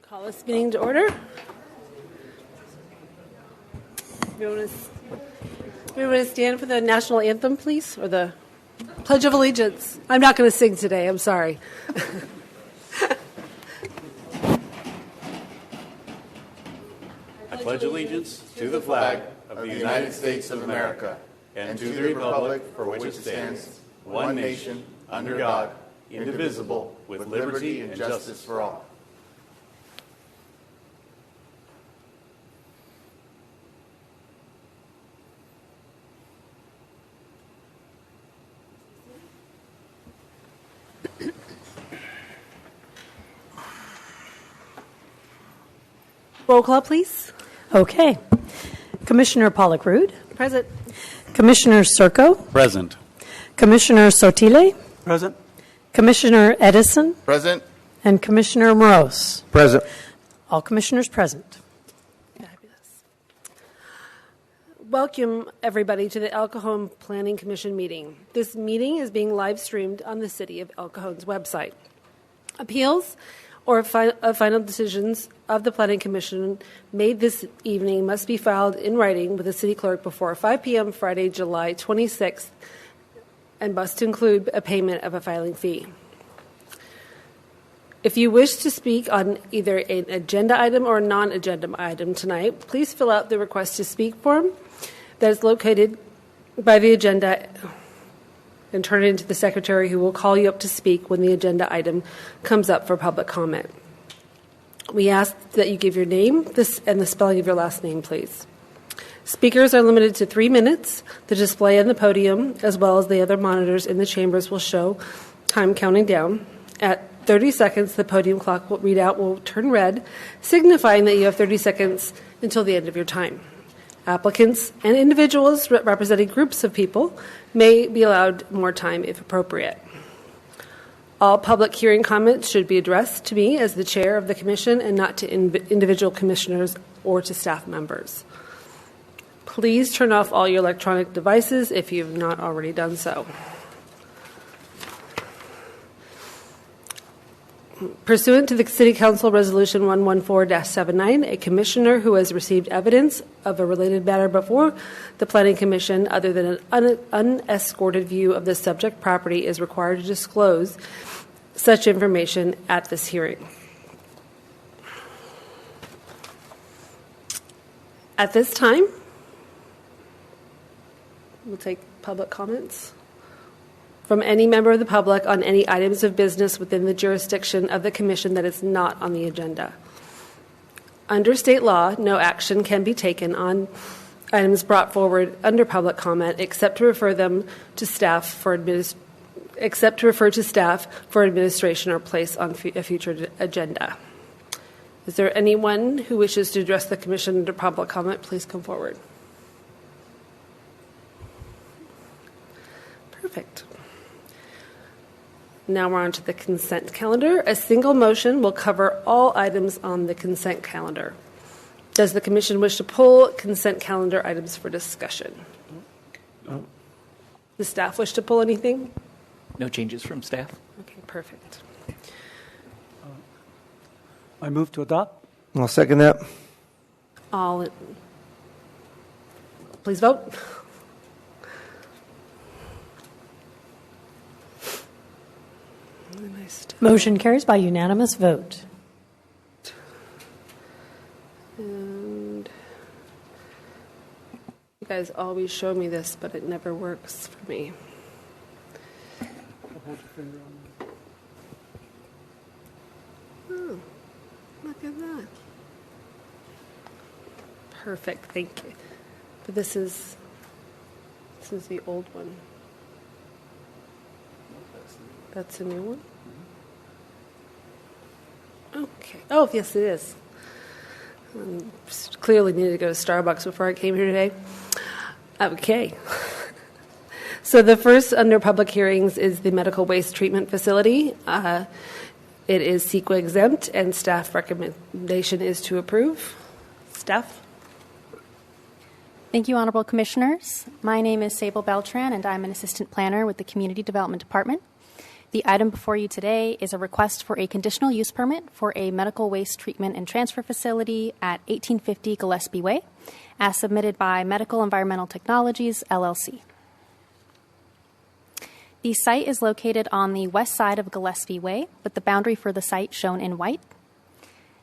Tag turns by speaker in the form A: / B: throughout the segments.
A: Call this meeting to order. Everyone to stand for the national anthem, please, or the Pledge of Allegiance. I'm not going to sing today. I'm sorry.
B: I pledge allegiance to the flag of the United States of America and to the republic for which it stands, one nation, under God, indivisible, with liberty and justice for all.
A: Roll call, please.
C: Okay. Commissioner Pollock-Rude.
A: Present.
C: Commissioner Serco.
B: Present.
C: Commissioner Sotile.
D: Present.
C: Commissioner Edison.
E: Present.
C: And Commissioner Moros.
E: Present.
C: All commissioners present.
A: Fabulous. Welcome, everybody, to the El Cajon Planning Commission meeting. This meeting is being live streamed on the City of El Cajon's website. Appeals or final decisions of the Planning Commission made this evening must be filed in writing with the City Clerk before 5 p.m. Friday, July 26th, and must include a payment of a filing fee. If you wish to speak on either an agenda item or a non-agenda item tonight, please fill out the request to speak form that is located by the agenda and turn it into the secretary, who will call you up to speak when the agenda item comes up for public comment. We ask that you give your name and the spelling of your last name, please. Speakers are limited to 3 minutes. The display on the podium, as well as the other monitors in the chambers, will show time counting down. At 30 seconds, the podium clock will turn red, signifying that you have 30 seconds until the end of your time. Applicants and individuals representing groups of people may be allowed more time if appropriate. All public hearing comments should be addressed to me as the chair of the commission and not to individual commissioners or to staff members. Please turn off all your electronic devices if you have not already done so. Pursuant to the City Council Resolution 114-79, a commissioner who has received evidence of a related matter before the Planning Commission other than an unescorted view of the subject property is required to disclose such information at this hearing. At this time, we'll take public comments from any member of the public on any items of business within the jurisdiction of the Commission that is not on the agenda. Under state law, no action can be taken on items brought forward under public comment except to refer to staff for administration or place on a future agenda. Is there anyone who wishes to address the Commission under public comment? Please come forward. Perfect. Now we're on to the consent calendar. A single motion will cover all items on the consent calendar. Does the Commission wish to pull consent calendar items for discussion?
D: No.
A: The staff wish to pull anything?
F: No changes from staff.
A: Okay, perfect.
D: I move to adopt.
E: I'll second that.
A: Please vote.
C: Motion carries by unanimous vote.
A: And you guys always show me this, but it never works for me. Oh, look at that. Perfect, thank you. But this is the old one. That's a new one? Okay. Oh, yes, it is. Clearly needed to go to Starbucks before I came here today. Okay. So the first under public hearings is the medical waste treatment facility. It is CEQA exempt, and staff recommendation is to approve. Staff?
G: Thank you, Honorable Commissioners. My name is Sable Beltran, and I'm an assistant planner with the Community Development Department. The item before you today is a request for a conditional use permit for a medical waste treatment and transfer facility at 1850 Gillespie Way, as submitted by Medical Environmental Technologies, LLC. The site is located on the west side of Gillespie Way, with the boundary for the site shown in white.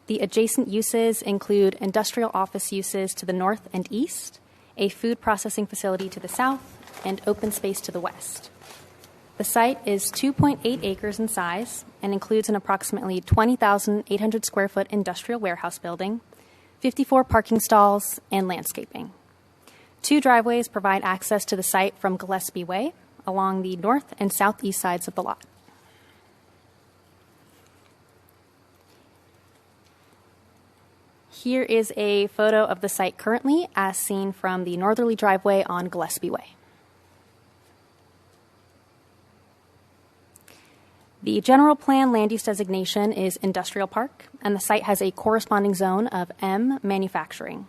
G: The adjacent uses include industrial office uses to the north and east, a food processing facility to the south, and open space to the west. The site is 2.8 acres in size and includes an approximately 20,800 square foot industrial warehouse building, 54 parking stalls, and landscaping. 2 driveways provide access to the site from Gillespie Way along the north and southeast sides of the lot. Here is a photo of the site currently as seen from the northerly driveway on Gillespie Way. The general plan land use designation is industrial park, and the site has a corresponding zone of M, manufacturing.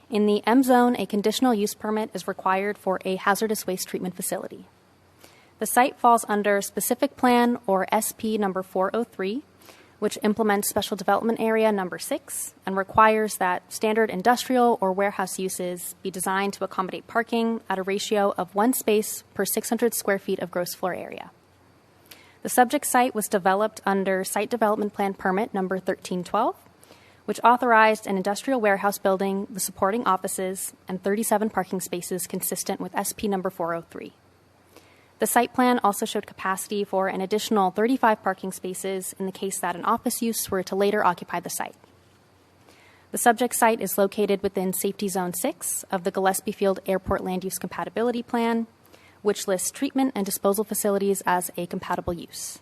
G: In the M zone, a conditional use permit is required for a hazardous waste treatment facility. The site falls under specific plan or SP number 403, which implements special development area number 6 and requires that standard industrial or warehouse uses be designed to accommodate parking at a ratio of 1 space per 600 square feet of gross floor area. The subject site was developed under Site Development Plan Permit number 1312, which authorized an industrial warehouse building, the supporting offices, and 37 parking spaces consistent with SP number 403. The site plan also showed capacity for an additional 35 parking spaces in the case that an office use were to later occupy the site. The subject site is located within Safety Zone 6 of the Gillespie Field Airport Land Use Compatibility Plan, which lists treatment and disposal facilities as a compatible use.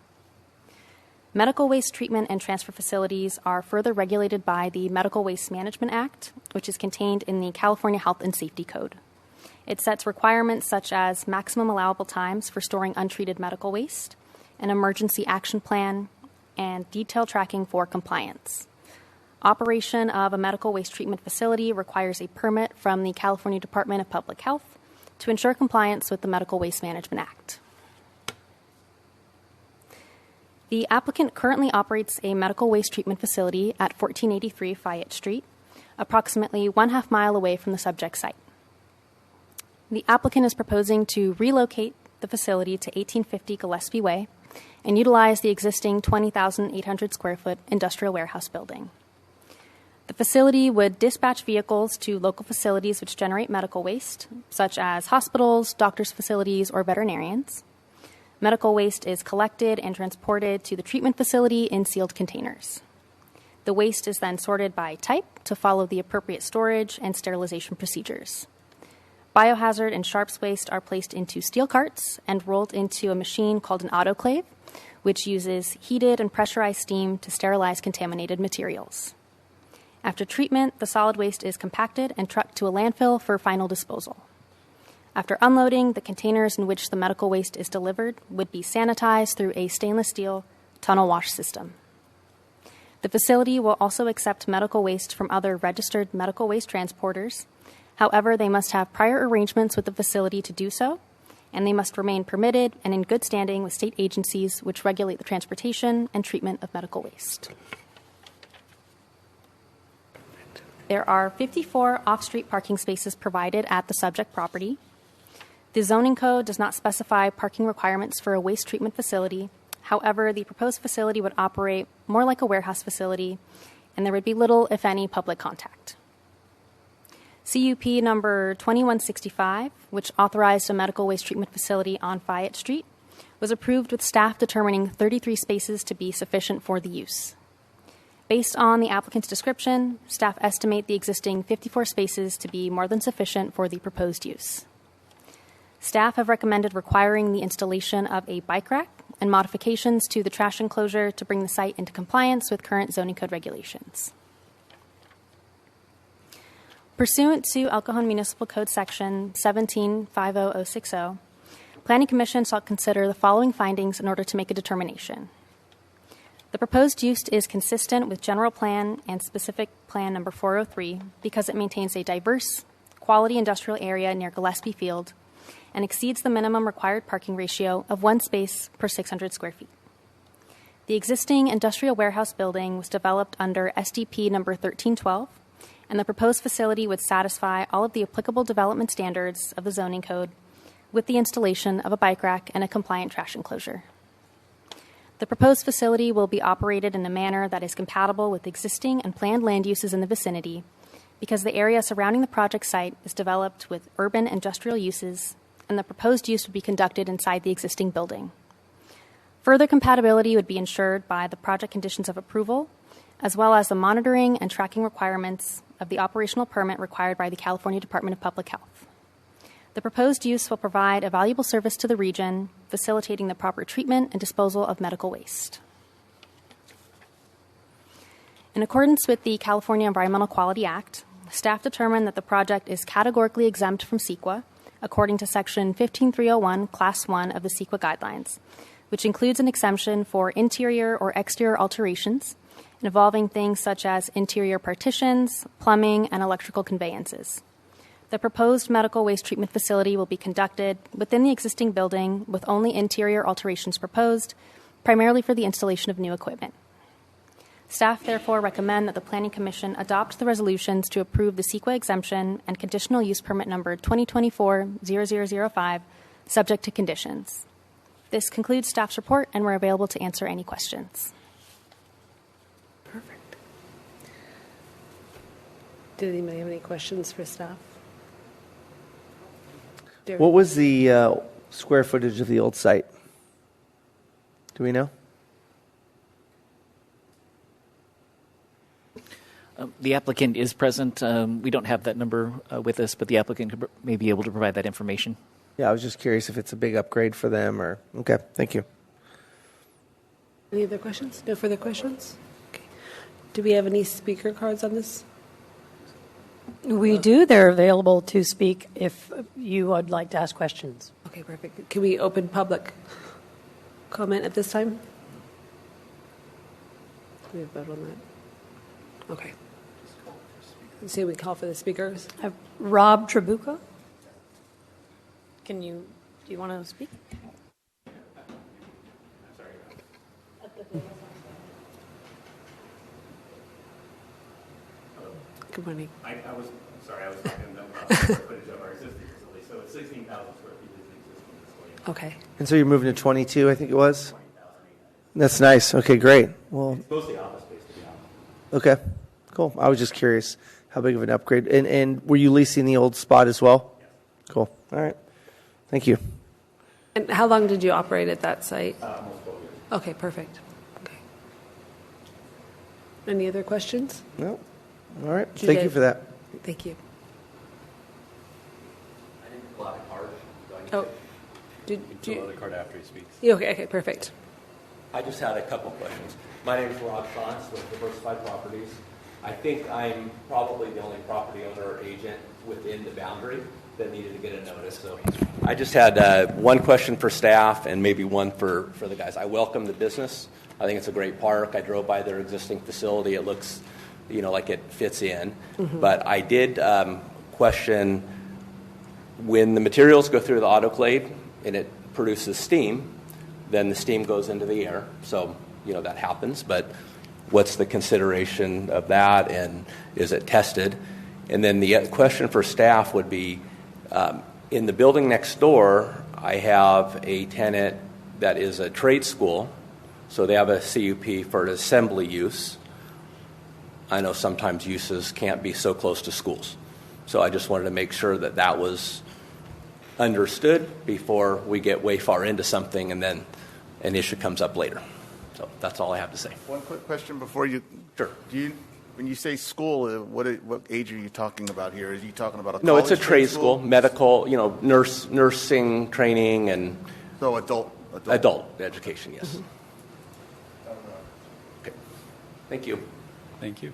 G: Medical waste treatment and transfer facilities are further regulated by the Medical Waste Management Act, which is contained in the California Health and Safety Code. It sets requirements such as maximum allowable times for storing untreated medical waste, an emergency action plan, and detailed tracking for compliance. Operation of a medical waste treatment facility requires a permit from the California Department of Public Health to ensure compliance with the Medical Waste Management Act. The applicant currently operates a medical waste treatment facility at 1483 Fayette Street, approximately 1/2 mile away from the subject site. The applicant is proposing to relocate the facility to 1850 Gillespie Way and utilize the existing 20,800 square foot industrial warehouse building. The facility would dispatch vehicles to local facilities which generate medical waste, such as hospitals, doctors' facilities, or veterinarians. Medical waste is collected and transported to the treatment facility in sealed containers. The waste is then sorted by type to follow the appropriate storage and sterilization procedures. Biohazard and sharps waste are placed into steel carts and rolled into a machine called an autoclave, which uses heated and pressurized steam to sterilize contaminated materials. After treatment, the solid waste is compacted and trucked to a landfill for final disposal. After unloading, the containers in which the medical waste is delivered would be sanitized through a stainless steel tunnel wash system. The facility will also accept medical waste from other registered medical waste transporters. However, they must have prior arrangements with the facility to do so, and they must remain permitted and in good standing with state agencies which regulate the transportation and treatment of medical waste. There are 54 off-street parking spaces provided at the subject property. The zoning code does not specify parking requirements for a waste treatment facility. However, the proposed facility would operate more like a warehouse facility, and there would be little, if any, public contact. CUP number 2165, which authorized a medical waste treatment facility on Fayette Street, was approved with staff determining 33 spaces to be sufficient for the use. Based on the applicant's description, staff estimate the existing 54 spaces to be more than sufficient for the proposed use. Staff have recommended requiring the installation of a bike rack and modifications to the trash enclosure to bring the site into compliance with current zoning code regulations. Pursuant to El Cajon Municipal Code Section 1750060, Planning Commission shall consider the following findings in order to make a determination. The proposed use is consistent with General Plan and Specific Plan number 403 because it maintains a diverse, quality industrial area near Gillespie Field and exceeds the minimum required parking ratio of 1 space per 600 square feet. The existing industrial warehouse building was developed under SDP number 1312, and the proposed facility would satisfy all of the applicable development standards of the zoning code with the installation of a bike rack and a compliant trash enclosure. The proposed facility will be operated in a manner that is compatible with existing and planned land uses in the vicinity because the area surrounding the project site is developed with urban industrial uses, and the proposed use would be conducted inside the existing building. Further compatibility would be ensured by the project conditions of approval, as well as the monitoring and tracking requirements of the operational permit required by the California Department of Public Health. The proposed use will provide a valuable service to the region, facilitating the proper treatment and disposal of medical waste. In accordance with the California Environmental Quality Act, staff determined that the project is categorically exempt from CEQA, according to Section 15301, Class 1 of the CEQA guidelines, which includes an exemption for interior or exterior alterations involving things such as interior partitions, plumbing, and electrical conveyances. The proposed medical waste treatment facility will be conducted within the existing building with only interior alterations proposed, primarily for the installation of new equipment. Staff therefore recommend that the Planning Commission adopt the resolutions to approve the CEQA exemption and conditional use permit number 2024-0005, subject to conditions. This concludes staff's report, and we're available to answer any questions.
A: Perfect. Did anybody have any questions for staff?
E: What was the square footage of the old site? Do we know?
F: The applicant is present. We don't have that number with us, but the applicant may be able to provide that information.
E: Yeah, I was just curious if it's a big upgrade for them or... Okay, thank you.
A: Any other questions? No further questions? Okay. Do we have any speaker cards on this?
C: We do. They're available to speak if you would like to ask questions.
A: Okay, perfect. Can we open public comment at this time? Can we vote on that? Okay. Let's see, we call for the speakers.
C: Rob Trabucco? Do you want to speak?
A: Good morning.
B: I was talking about the square footage of our existing facility. So it's 16,000 square feet is the existing facility.
A: Okay.
E: And so you're moving to 22, I think it was? That's nice. Okay, great. Well,
B: It's mostly office space, to be honest.
E: okay, cool. I was just curious how big of an upgrade. And were you leasing the old spot as well?
B: Yes.
E: Cool. All right. Thank you.
A: And how long did you operate at that site?
B: Almost 12 years.
A: Okay, perfect. Okay. Any other questions?
E: No. All right.
A: You
E: Thank
A: did.
E: you for that.
A: Thank you.
H: I didn't pull out a card.
A: Oh, did
B: Fill out
A: you?
B: the card after he speaks.
A: Yeah, okay, perfect.
H: I just had a couple questions. My name is Rob Shantz with Diversified Properties. I think I'm probably the only property owner or agent within the boundary that needed to get a notice. So I just had one question for staff and maybe one for the guys. I welcome the business. I think it's a great park. I drove by their existing facility. It looks, like it fits in. Mm-hmm. But I did question when the materials go through the autoclave and it produces steam, then the steam goes into the air. So, that happens. But what's the consideration of that, and is it tested? And then the question for staff would be, in the building next door, I have a tenant that is a trade school, so they have a CUP for an assembly use. I know sometimes uses can't be so close to schools. So I just wanted to make sure that that was understood before we get way far into something and then an issue comes up later. So that's all I have to say.
B: One quick question before you.
H: Sure.
B: When you say school, what age are you talking about here? Are you talking about a
H: No,
B: college
H: it's a trade school, medical, nursing training and
B: So adult
H: education, yes. Okay. Thank you.
D: Thank you.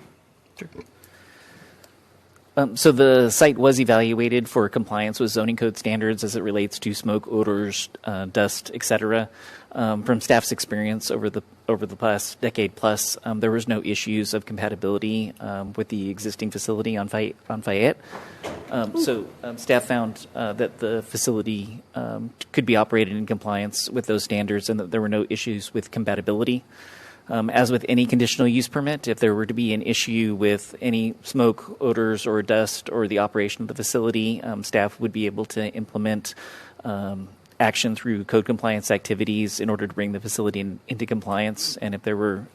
F: So the site was evaluated for compliance with zoning code standards as it relates to smoke, odors, dust, etc. From staff's experience over the over the past decade plus, there was no issues of compatibility with the existing facility on Fayette. So staff found that the facility could be operated in compliance with those standards and that there were no issues with compatibility. As with any conditional use permit, if there were to be an issue with any smoke, odors, or dust or the operation of the facility, staff would be able to implement action through code compliance activities in order to bring the facility into compliance. And if there were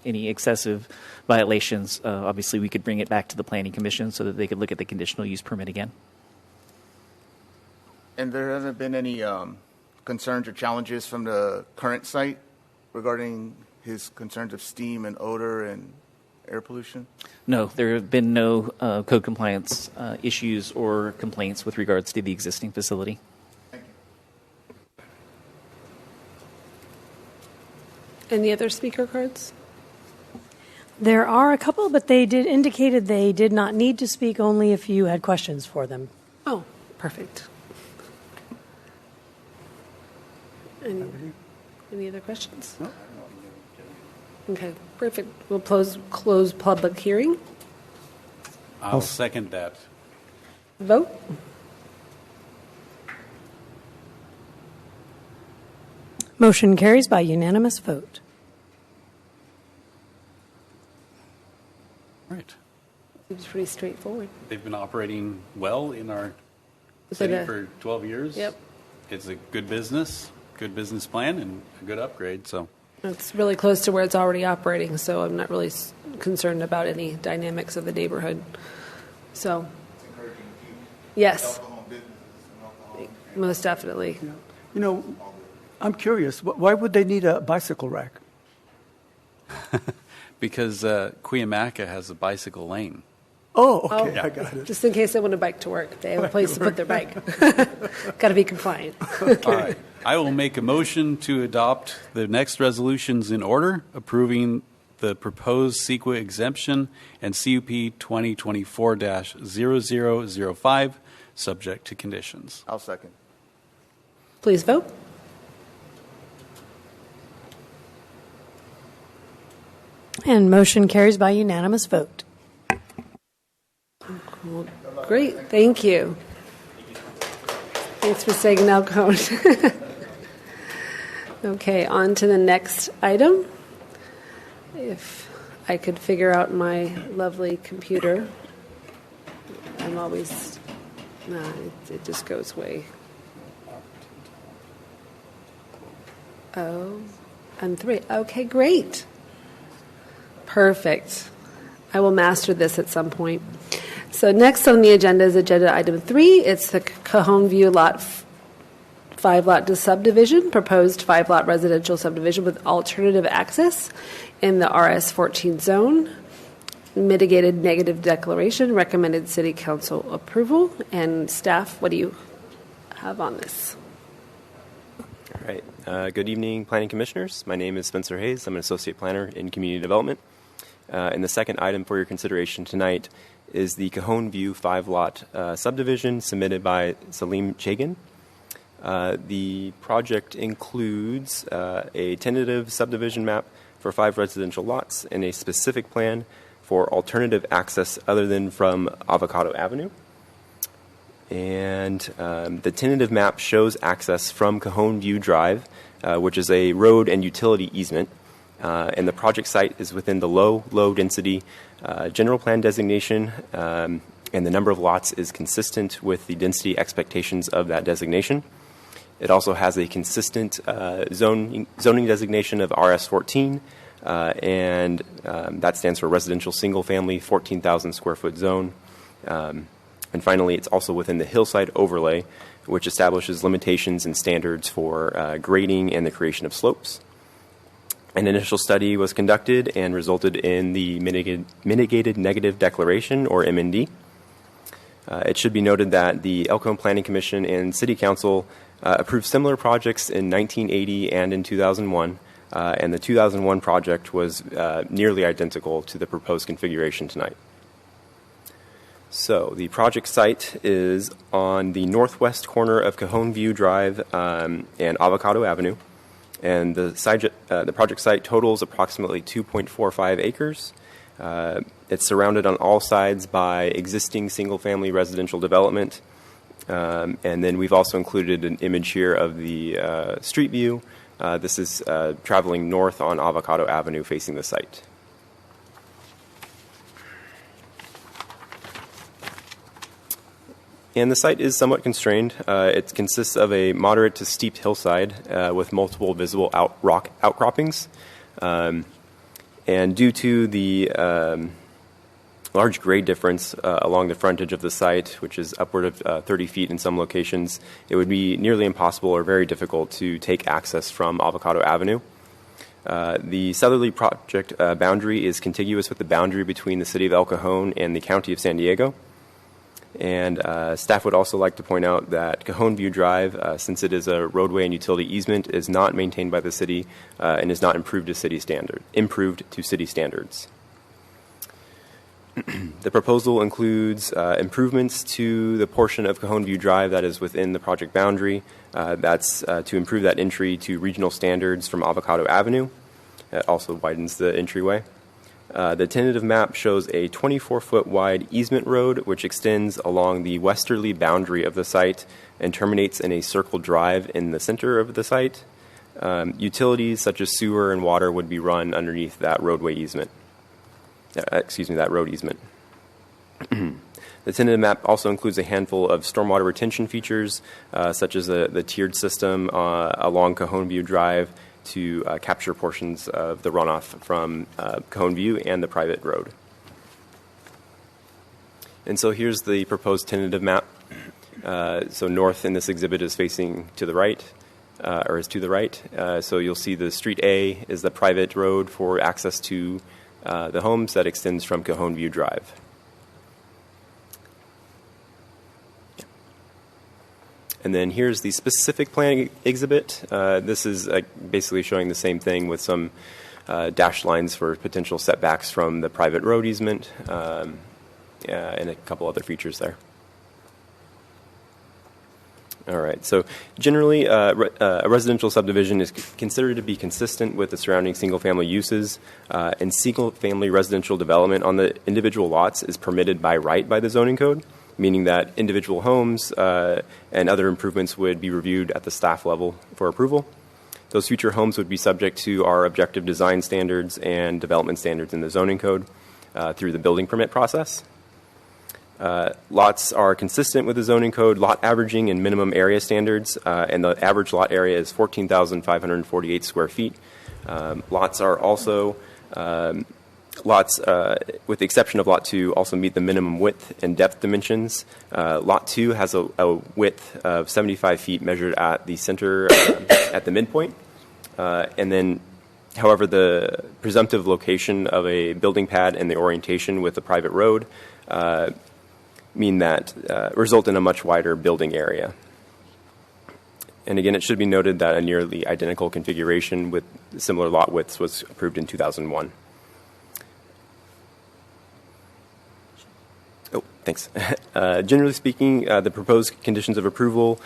F: any excessive violations, obviously we could bring it back to the Planning Commission so that they could look at the conditional use permit again.
I: And there hasn't been any concerns or challenges from the current site regarding his concerns of steam and odor and air pollution?
F: No, there have been no code compliance issues or complaints with regards to the existing facility.
I: Thank you.
A: Any other speaker cards?
C: There are a couple, but they indicated they did not need to speak, only if you had questions for them.
A: Oh, perfect. Any other questions?
D: No.
A: Okay, perfect. We'll close public hearing.
B: I'll second that.
A: Vote.
C: Motion carries by unanimous vote.
B: Right.
A: Seems pretty straightforward.
B: They've been operating well in our
A: Is
B: city
A: it a-
B: for 12 years.
A: Yep.
B: It's a good business plan, and a good upgrade. So
A: It's really close to where it's already operating, so I'm not really concerned about any dynamics of the neighborhood. So, yes, most definitely.
D: You know, I'm curious. Why would they need a bicycle rack?
B: because Cuyamaca has a bicycle lane.
D: Oh, okay, I got it.
A: Just in case they want to bike to work, they have a place to put their bike. Got to be compliant.
B: All right. I will make a motion to adopt the next resolutions in order, approving the proposed CEQA exemption and CUP 2024-0005, subject to conditions.
I: I'll second.
A: Please vote.
C: And motion carries by unanimous vote.
A: Well, great, thank you. Thanks for saying no, Cajon. Okay, on to the next item. If I could figure out my lovely computer. I'm always, no, it just goes way. Oh, I'm 3. Okay, great. Perfect. I will master this at some point. So next on the agenda is agenda item 3. It's the Cajon View Lot 5-lot subdivision, proposed 5-lot residential subdivision with alternative access in the RS14 zone. Mitigated negative declaration, recommended city council approval. And staff, what do you have on this?
J: All right. Good evening, planning commissioners. My name is Spencer Hayes. I'm an associate planner in community development. And the second item for your consideration tonight is the Cajon View 5-lot subdivision submitted by Salim Cajon. The project includes a tentative subdivision map for 5 residential lots and a specific plan for alternative access other than from Avocado Avenue. And the tentative map shows access from Cajon View Drive, which is a road and utility easement. And the project site is within the low density general plan designation, and the number of lots is consistent with the density expectations of that designation. It also has a consistent zoning designation of RS14, and that stands for residential single family 14,000 square foot zone. And finally, it's also within the hillside overlay, which establishes limitations and standards for grading and the creation of slopes. An initial study was conducted and resulted in the mitigated negative declaration, or MND. It should be noted that the Elkhorn Planning Commission and City Council approved similar projects in 1980 and in 2001, and the 2001 project was nearly identical to the proposed configuration tonight. So the project site is on the northwest corner of Cajon View Drive and Avocado Avenue. And the project site totals approximately 2.45 acres. It's surrounded on all sides by existing single-family residential development. And then we've also included an image here of the street view. This is traveling north on Avocado Avenue facing the site. And the site is somewhat constrained. It consists of a moderate to steep hillside with multiple visible rock outcroppings. And due to the large grade difference along the frontage of the site, which is upward of 30 feet in some locations, it would be nearly impossible or very difficult to take access from Avocado Avenue. The southerly project boundary is contiguous with the boundary between the city of El Cajon and the county of San Diego. And staff would also like to point out that Cajon View Drive, since it is a roadway and utility easement, is not maintained by the city and is not improved to city standards. The proposal includes improvements to the portion of Cajon View Drive that is within the project boundary. That's to improve that entry to regional standards from Avocado Avenue. It also widens the entryway. The tentative map shows a 24-foot wide easement road which extends along the westerly boundary of the site and terminates in a circle drive in the center of the site. Utilities such as sewer and water would be run underneath that roadway easement. That road easement. The tentative map also includes a handful of stormwater retention features, such as the tiered system along Cajon View Drive to capture portions of the runoff from Cajon View and the private road. And so here's the proposed tentative map. So north in this exhibit is facing to the right, or is to the right. So you'll see the Street A is the private road for access to the homes that extends from Cajon View Drive. And then here's the specific plan exhibit. This is basically showing the same thing with some dashed lines for potential setbacks from the private road easement and a couple other features there. All right, so generally a residential subdivision is considered to be consistent with the surrounding single-family uses, and single-family residential development on the individual lots is permitted by right by the zoning code, meaning that individual homes and other improvements would be reviewed at the staff level for approval. Those future homes would be subject to our objective design standards and development standards in the zoning code through the building permit process. Lots are consistent with the zoning code, lot averaging and minimum area standards, and the average lot area is 14,548 square feet. Lots are also, with the exception of Lot 2, also meet the minimum width and depth dimensions. Lot 2 has a width of 75 feet measured at the center, at the midpoint. And then, however, the presumptive location of a building pad and the orientation with the private road mean that result in a much wider building area. And again, it should be noted that a nearly identical configuration with similar lot widths was approved in 2001. Oh, thanks. Generally speaking, the proposed conditions of approval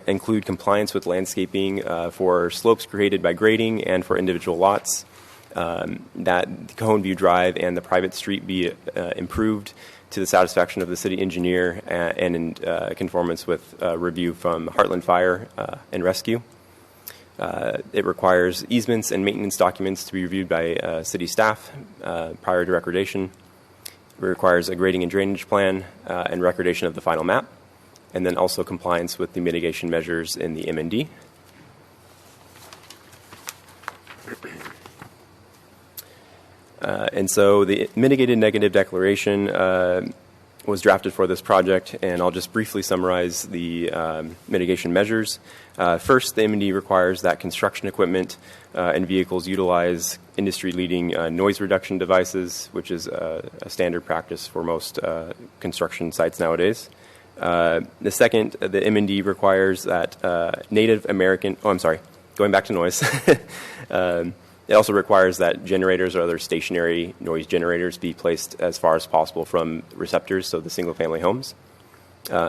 J: include compliance with landscaping for slopes created by grading and for individual lots, that Cajon View Drive and the private street be improved to the satisfaction of the city engineer and in conformance with review from Heartland Fire and Rescue. It requires easements and maintenance documents to be reviewed by city staff prior to recordation. It requires a grading and drainage plan and recordation of the final map, and then also compliance with the mitigation measures in the M&D. And so the mitigated negative declaration was drafted for this project, and I'll just briefly summarize the mitigation measures. First, the M&D requires that construction equipment and vehicles utilize industry-leading noise reduction devices, which is a standard practice for most construction sites nowadays. The second, the M&D requires that going back to noise. It also requires that generators or other stationary noise generators be placed as far as possible from receptors, so the single-family homes.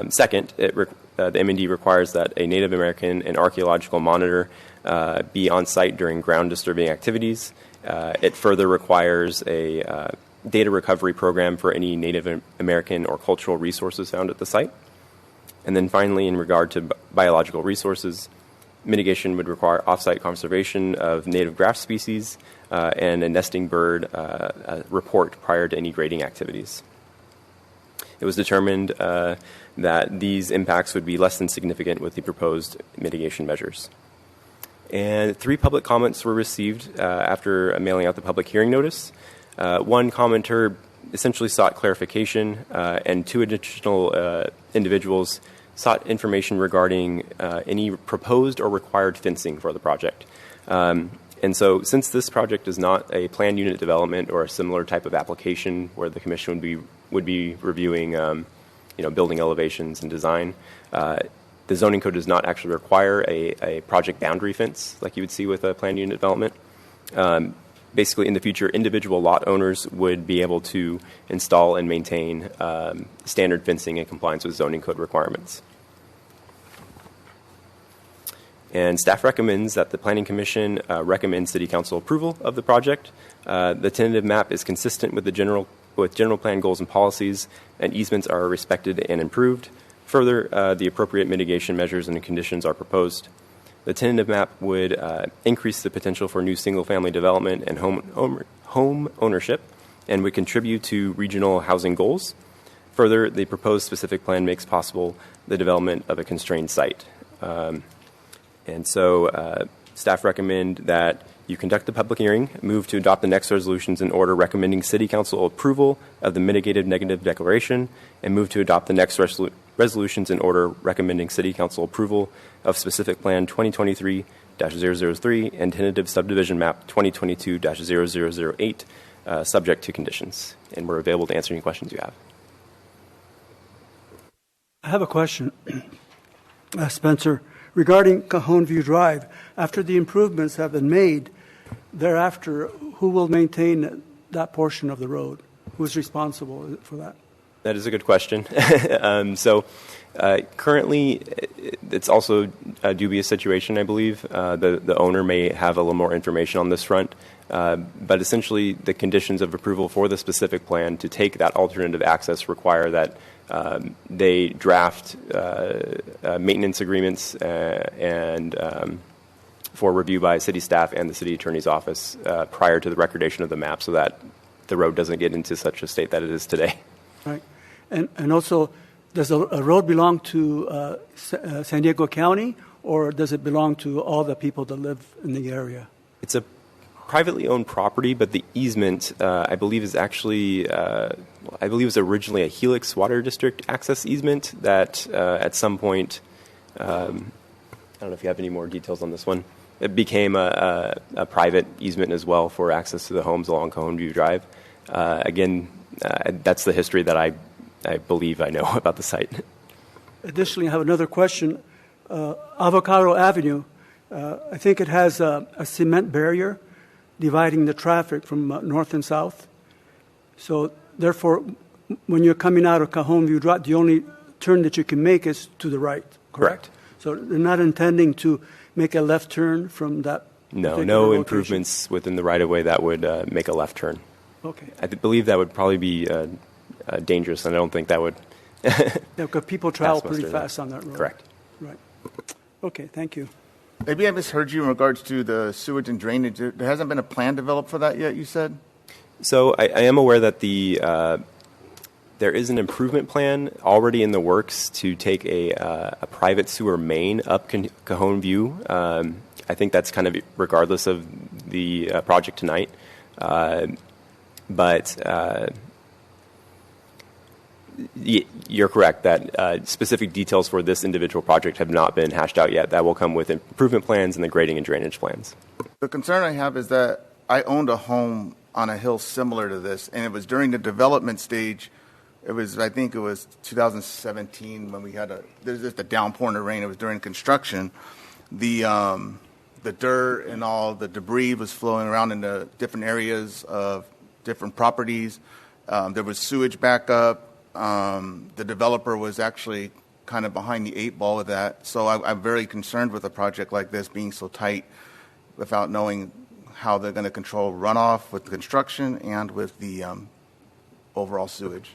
J: Second, the M&D requires that a Native American and archaeological monitor be on site during ground disturbing activities. It further requires a data recovery program for any Native American or cultural resources found at the site. And then finally, in regard to biological resources, mitigation would require off-site conservation of native grass species and a nesting bird report prior to any grading activities. It was determined that these impacts would be less than significant with the proposed mitigation measures. And 3 public comments were received after mailing out the public hearing notice. One commenter essentially sought clarification, and 2 additional individuals sought information regarding any proposed or required fencing for the project. And so since this project is not a planned unit development or a similar type of application where the commission would be reviewing building elevations and design, the zoning code does not actually require a project boundary fence like you would see with a planned unit development. Basically, in the future, individual lot owners would be able to install and maintain standard fencing in compliance with zoning code requirements. And staff recommends that the Planning Commission recommend City Council approval of the project. The tentative map is consistent with general plan goals and policies, and easements are respected and improved. Further, the appropriate mitigation measures and conditions are proposed. The tentative map would increase the potential for new single-family development and home ownership, and would contribute to regional housing goals. Further, the proposed specific plan makes possible the development of a constrained site. And so staff recommend that you conduct the public hearing, move to adopt the next resolutions in order recommending City Council approval of the mitigated negative declaration, and move to adopt the next resolutions in order recommending City Council approval of specific plan 2023-003 and tentative subdivision map 2022-0008, subject to conditions. And we're available to answer any questions you have.
D: I have a question, Spencer, regarding Cajon View Drive. After the improvements have been made, thereafter, who will maintain that portion of the road? Who's responsible for that?
J: That is a good question. Currently, it's also a dubious situation, I believe. The owner may have a little more information on this front. But essentially, the conditions of approval for the specific plan to take that alternative access require that they draft maintenance agreements and for review by city staff and the city attorney's office prior to the recordation of the map, so that the road doesn't get into such a state that it is today.
D: Right. And also, does a road belong to San Diego County, or does it belong to all the people that live in the area?
J: It's a privately owned property, but the easement, I believe, is actually, I believe it was originally a Helix Water District access easement that at some point, I don't know if you have any more details on this one, it became a private easement as well for access to the homes along Cajon View Drive. Again, that's the history that I believe I know about the site.
D: Additionally, I have another question. Avocado Avenue, I think it has a cement barrier dividing the traffic from north and south. So therefore, when you're coming out of Cajon View Drive, the only turn that you can make is to the right, correct? So they're not intending to make a left turn from that?
J: No
D: location?
J: improvements within the right-of-way that would make a left turn.
D: Okay.
J: I believe that would probably be dangerous, and I don't think that would...
D: Yeah, because people travel pretty fast on that road.
J: Correct.
D: Right. Okay, thank you.
I: Maybe I misheard you in regards to the sewage and drainage. There hasn't been a plan developed for that yet, you said?
J: So I am aware that there is an improvement plan already in the works to take a private sewer main up Cajon View. I think that's kind of regardless of the project tonight. But you're correct that specific details for this individual project have not been hashed out yet. That will come with improvement plans and the grading and drainage plans.
I: The concern I have is that I owned a home on a hill similar to this, and it was during the development stage. I think it was 2017 when we had there's just a downpouring of rain. It was during construction. The dirt and all the debris was flowing around in the different areas of different properties. There was sewage backup. The developer was actually kind of behind the 8 ball with that. So I'm very concerned with a project like this being so tight without knowing how they're going to control runoff with the construction and with the overall sewage.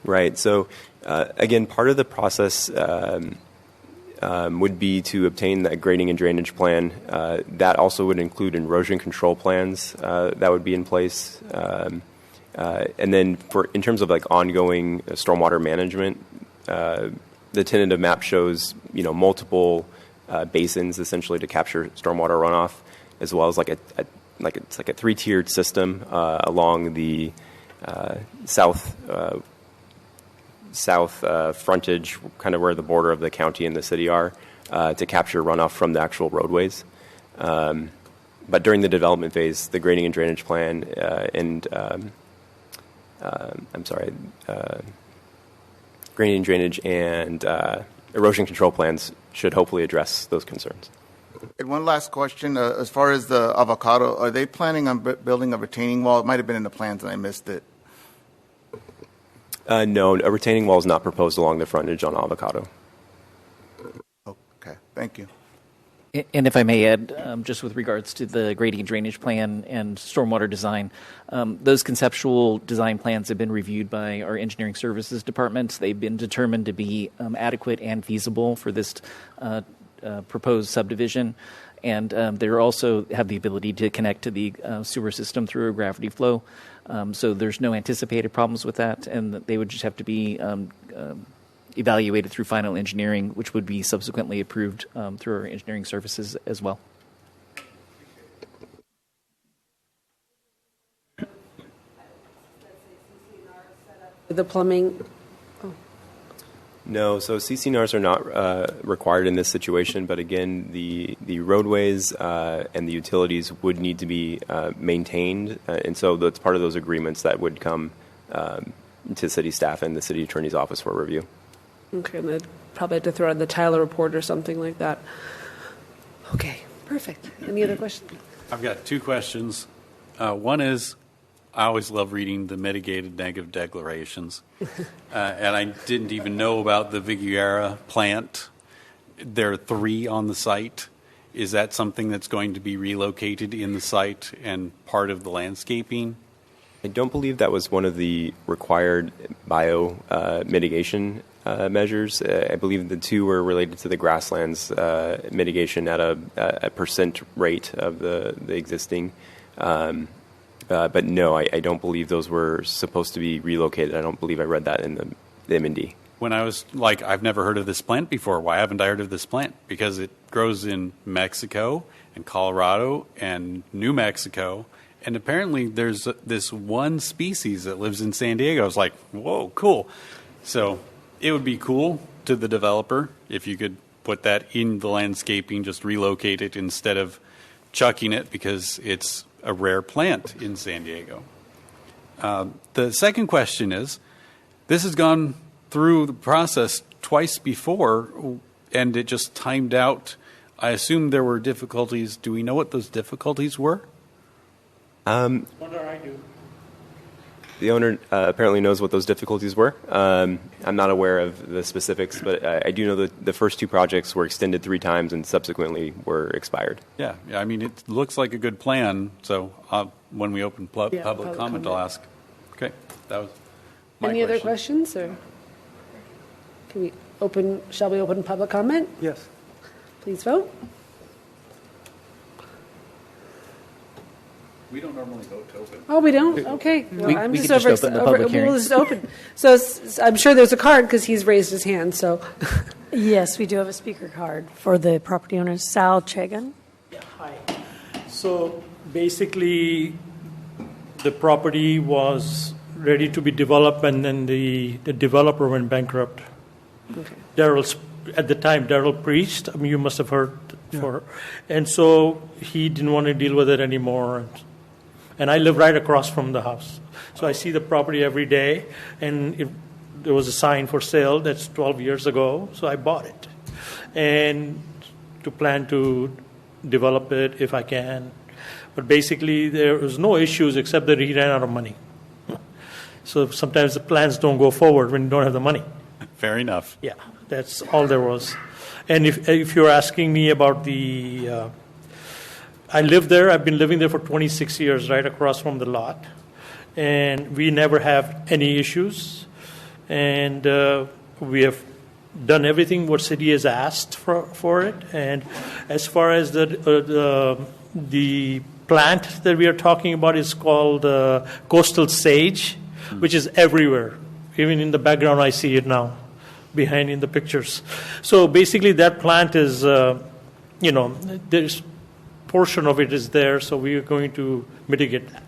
J: Right. So, again, part of the process would be to obtain that grading and drainage plan. That also would include erosion control plans that would be in place. And then in terms of like ongoing stormwater management, the tentative map shows, multiple basins essentially to capture stormwater runoff, as well as it's like a 3-tiered system along the south frontage, kind of where the border of the county and the city are, to capture runoff from the actual roadways. But during the development phase, the grading and drainage plan grading and drainage and erosion control plans should hopefully address those concerns.
I: And one last question. As far as the avocado, are they planning on building a retaining wall? It might have been in the plans and I missed it.
J: No, a retaining wall is not proposed along the frontage on Avocado.
I: Okay, thank you.
F: And if I may add, just with regards to the grading and drainage plan and stormwater design, those conceptual design plans have been reviewed by our engineering services department. They've been determined to be adequate and feasible for this proposed subdivision. And they also have the ability to connect to the sewer system through a gravity flow. So there's no anticipated problems with that, and they would just have to be evaluated through final engineering, which would be subsequently approved through our engineering services as well.
A: The plumbing.
J: No, so CCNRs are not required in this situation, but again, the roadways and the utilities would need to be maintained, and so that's part of those agreements that would come to city staff and the city attorney's office for review.
A: Okay, and they'd probably have to throw in the Tyler report or something like that. Okay, perfect. Any other questions?
B: I've got 2 questions. One is, I always love reading the mitigated negative declarations. And I didn't even know about the Viguera plant. There are 3 on the site. Is that something that's going to be relocated in the site and part of the landscaping?
J: I don't believe that was one of the required bio mitigation measures. I believe the 2 were related to the grasslands mitigation at a percent rate of the existing. But no, I don't believe those were supposed to be relocated. I don't believe I read that in the M&D.
B: When I was like, I've never heard of this plant before. Why haven't I heard of this plant? Because it grows in Mexico and Colorado and New Mexico. And apparently there's this one species that lives in San Diego. I was like, whoa, cool. So it would be cool to the developer if you could put that in the landscaping, just relocate it instead of chucking it because it's a rare plant in San Diego. The second question is, this has gone through the process twice before, and it just timed out. I assume there were difficulties. Do we know what those difficulties were?
K: I do.
J: The owner apparently knows what those difficulties were. I'm not aware of the specifics, but I do know that the first 2 projects were extended 3 times and subsequently were expired.
B: Yeah, I mean, it looks like a good plan. So when we open public comment, I'll ask. Okay, that was my
A: Any other questions, or shall we open public comment?
D: Yes.
A: Please vote.
B: We don't normally vote to open.
A: Oh, we don't? Okay. Well, I'm
F: we
A: just
F: can just
A: over.
F: open the public hearing.
A: We'll just open. So I'm sure there's a card because he's raised his hand. So.
C: Yes, we do have a speaker card for the property owner, Sal Cajon.
K: Yeah, hi. So basically, the property was ready to be developed, and then the developer went bankrupt.
A: Okay.
K: At the time, Daryl preached. I mean, you must have heard for, and so he didn't want to deal with it anymore. And I live right across from the house, so I see the property every day. And there was a sign for sale. That's 12 years ago, so I bought it, and to plan to develop it if I can. But basically, there was no issues except that he ran out of money. So sometimes the plans don't go forward when you don't have the money.
B: Fair enough.
K: Yeah. That's all there was. And if you're asking me about I live there. I've been living there for 26 years, right across from the lot. And we never have any issues. And we have done everything what city has asked for it. And as far as the plant that we are talking about is called coastal sage, which is everywhere. Even in the background, I see it now, behind in the pictures. So basically, that plant is, there's portion of it is there, so we are going to mitigate that.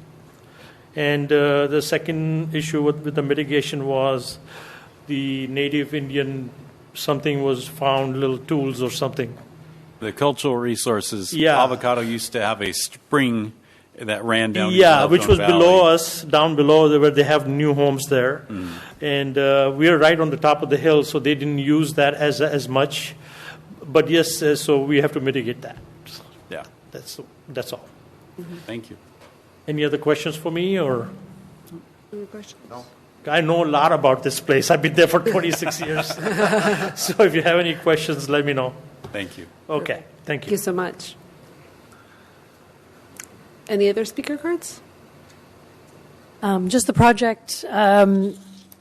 K: And the second issue with the mitigation was the native Indian, something was found, little tools or something.
B: The cultural resources.
K: Yeah.
B: Avocado used to have a spring that ran down.
K: Yeah, which was
B: Valley.
K: below us, down below where they have new homes there. And we are right on the top of the hill, so they didn't use that as much. But yes, so we have to mitigate that.
B: Yeah.
K: That's all.
B: Thank you.
K: Any other questions for me, or?
A: Any questions?
I: No.
K: I know a lot about this place. I've been there for 26 years. So if you have any questions, let me know.
B: Thank you.
K: Okay, thank
A: Thank
K: you.
A: you so much. Any other speaker cards?
C: Just the project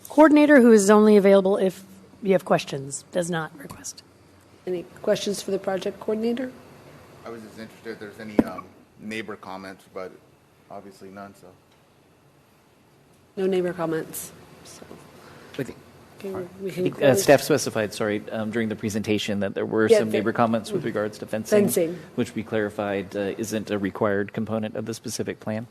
C: coordinator, who is only available if you have questions, does not request.
A: Any questions for the project coordinator?
I: I was just interested if there's any neighbor comments, but obviously none, so.
A: No neighbor comments. So,
F: I think-
A: okay, we can
F: I think,
A: close.
F: staff specified, during the presentation that there were
A: Yeah,
F: some
A: there-
F: neighbor comments with regards to fencing,
A: Fencing.
F: which we clarified isn't a required component of the specific plan.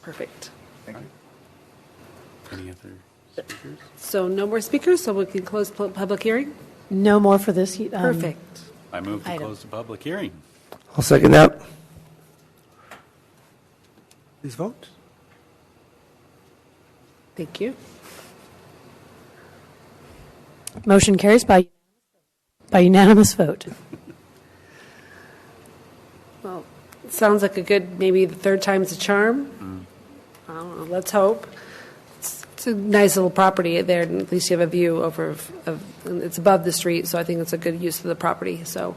A: Perfect.
I: Thank you.
B: Any other speakers?
A: So no more speakers, so we can close public hearing?
C: No more for this.
A: Perfect.
B: I move to
C: Item.
B: close the public hearing.
E: I'll second that.
D: Please vote.
A: Thank you.
C: Motion carries by unanimous vote.
A: Well, it sounds like a good, maybe the third time's a charm. I don't know, let's hope. It's a nice little property there, and at least you have a view over, and it's above the street, so I think it's a good use of the property. So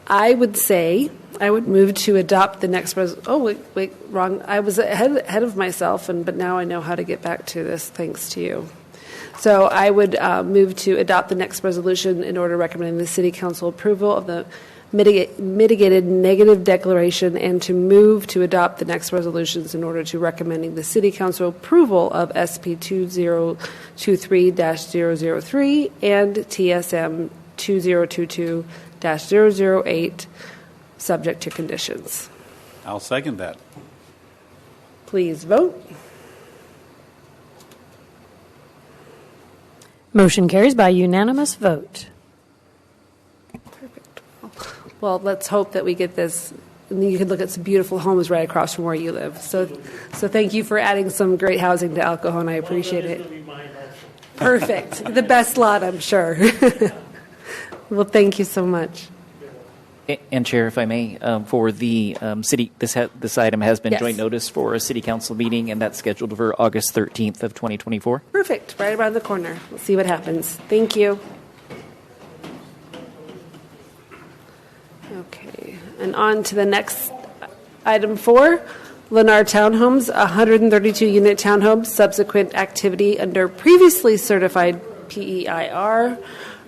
A: I would say, I would move to adopt the next, wait, wrong. I was ahead of myself, but now I know how to get back to this, thanks to you. So I would move to adopt the next resolution in order recommending the City Council approval of the mitigated negative declaration, and to move to adopt the next resolutions in order to recommending the City Council approval of SP 2023-003 and TSM 2022-008, subject to conditions.
B: I'll second that.
A: Please vote.
C: Motion carries by unanimous vote.
A: Perfect. Well, let's hope that we get this. And you can look at some beautiful homes right across from where you live. So thank you for adding some great housing to El Cajon. I appreciate it. Perfect. The best lot, I'm sure. Well, thank you so much.
F: And Chair, if I may, for the city, this item has been
A: Yes.
F: joint notice for a city council meeting, and that's scheduled for August 13th of 2024.
A: Perfect. Right around the corner. We'll see what happens. Thank you. Okay. And on to the next item 4, Lennar Townhomes, 132-unit townhome, subsequent activity under previously certified PEIR,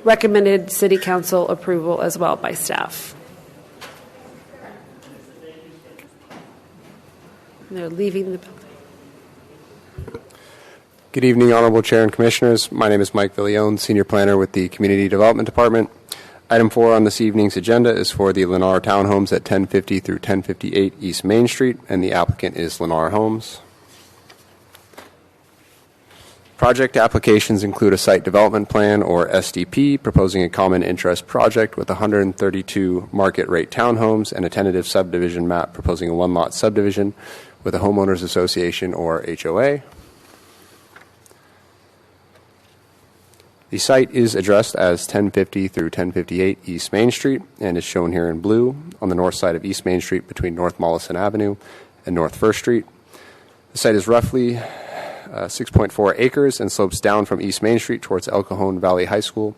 A: recommended City Council approval as well by staff. They're leaving the building.
L: Good evening, Honorable Chair and Commissioners. My name is Mike Villione, Senior Planner with the Community Development Department. Item 4 on this evening's agenda is for the Lennar Townhomes at 1050 through 1058 East Main Street, and the applicant is Lennar Homes. Project applications include a Site Development Plan, or SDP, proposing a common interest project with 132 market rate townhomes, and a tentative subdivision map proposing a one-lot subdivision with a homeowners association, or HOA. The site is addressed as 1050 through 1058 East Main Street and is shown here in blue on the north side of East Main Street between North Mollison Avenue and North First Street. The site is roughly 6.4 acres and slopes down from East Main Street towards El Cajon Valley High School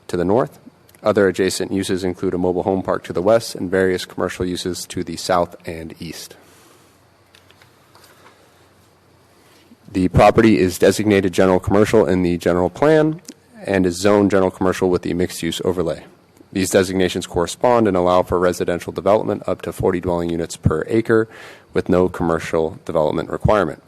L: to the north. Other adjacent uses include a mobile home park to the west and various commercial uses to the south and east. The property is designated general commercial in the general plan and is zoned general commercial with the mixed-use overlay. These designations correspond and allow for residential development up to 40 dwelling units per acre with no commercial development requirement.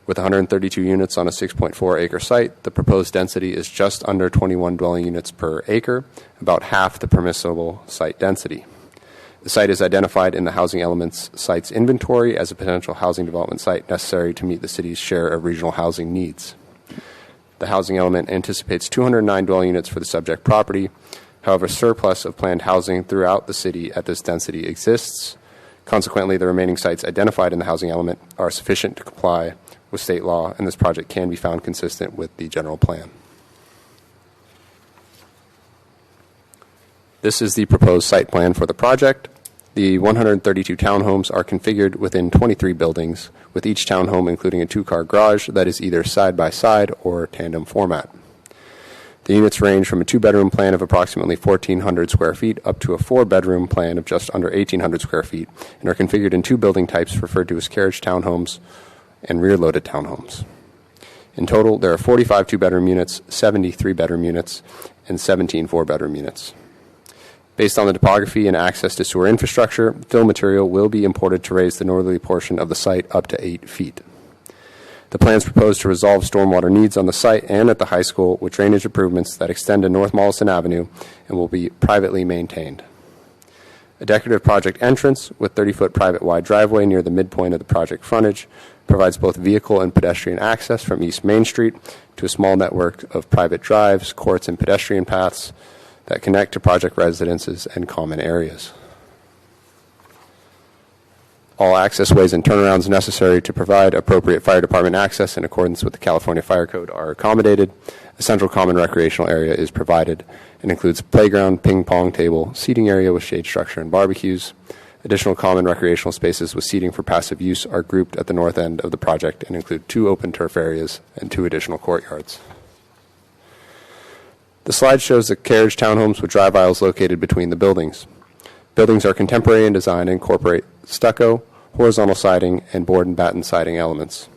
L: With 132 units on a 6.4 acre site, the proposed density is just under 21 dwelling units per acre, about half the permissible site density. The site is identified in the Housing Elements Sites Inventory as a potential housing development site necessary to meet the city's share of regional housing needs. The housing element anticipates 209 dwelling units for the subject property. However, surplus of planned housing throughout the city at this density exists. Consequently, the remaining sites identified in the housing element are sufficient to comply with state law, and this project can be found consistent with the general plan. This is the proposed site plan for the project. The 132 townhomes are configured within 23 buildings, with each townhome including a two-car garage that is either side-by-side or tandem format. The units range from a two-bedroom plan of approximately 1,400 square feet up to a four-bedroom plan of just under 1,800 square feet and are configured in two building types referred to as carriage townhomes and rear-loaded townhomes. In total, there are 45 two-bedroom units, 70 three-bedroom units, and 17 four-bedroom units. Based on the topography and access to sewer infrastructure, fill material will be imported to raise the northerly portion of the site up to 8 feet. The plans propose to resolve stormwater needs on the site and at the high school with drainage improvements that extend to North Mollison Avenue and will be privately maintained. A decorative project entrance with 30-foot private-wide driveway near the midpoint of the project frontage provides both vehicle and pedestrian access from East Main Street to a small network of private drives, courts, and pedestrian paths that connect to project residences and common areas. All access ways and turnarounds necessary to provide appropriate fire department access in accordance with the California Fire Code are accommodated. A central common recreational area is provided and includes playground, ping pong table, seating area with shade structure and barbecues. Additional common recreational spaces with seating for passive use are grouped at the north end of the project and include 2 open turf areas and 2 additional courtyards. The slide shows the carriage townhomes with drive aisles located between the buildings. Buildings are contemporary in design and incorporate stucco, horizontal siding, and board and batten siding elements.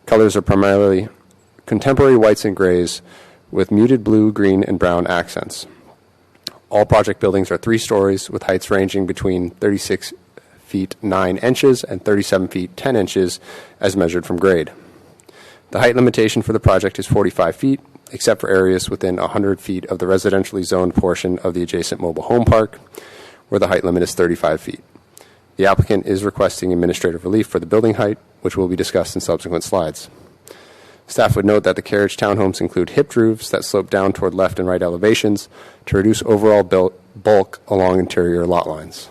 L: Colors are primarily contemporary whites and grays with muted blue, green, and brown accents. All project buildings are 3 stories with heights ranging between 36 feet 9 inches and 37 feet 10 inches as measured from grade. The height limitation for the project is 45 feet, except for areas within 100 feet of the residentially zoned portion of the adjacent mobile home park, where the height limit is 35 feet. The applicant is requesting administrative relief for the building height, which will be discussed in subsequent slides. Staff would note that the carriage townhomes include hipped roofs that slope down toward left and right elevations to reduce overall bulk along interior lot lines.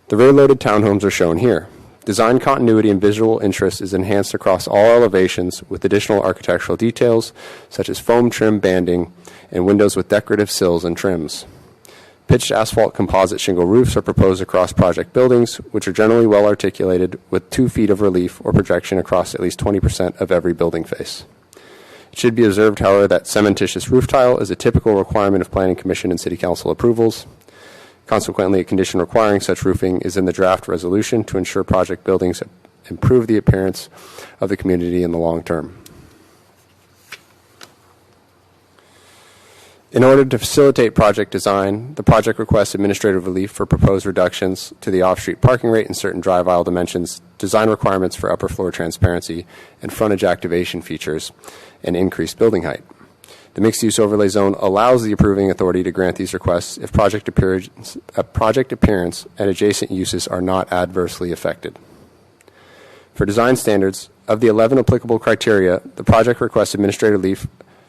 L: The rear-loaded townhomes are shown here. Design continuity and visual interest is enhanced across all elevations with additional architectural details such as foam trim banding and windows with decorative sills and trims. Pitched asphalt composite shingle roofs are proposed across project buildings, which are generally well articulated with 2 feet of relief or projection across at least 20% of every building face. It should be observed, however, that cementitious roof tile is a typical requirement of Planning Commission and City Council approvals. Consequently, a condition requiring such roofing is in the draft resolution to ensure project buildings improve the appearance of the community in the long term. In order to facilitate project design, the project requests administrative relief for proposed reductions to the off-street parking rate and certain drive aisle dimensions, design requirements for upper floor transparency, and frontage activation features, and increased building height. The mixed-use overlay zone allows the approving authority to grant these requests if project appearance and adjacent uses are not adversely affected. For design standards, of the 11 applicable criteria, the project requests administrative relief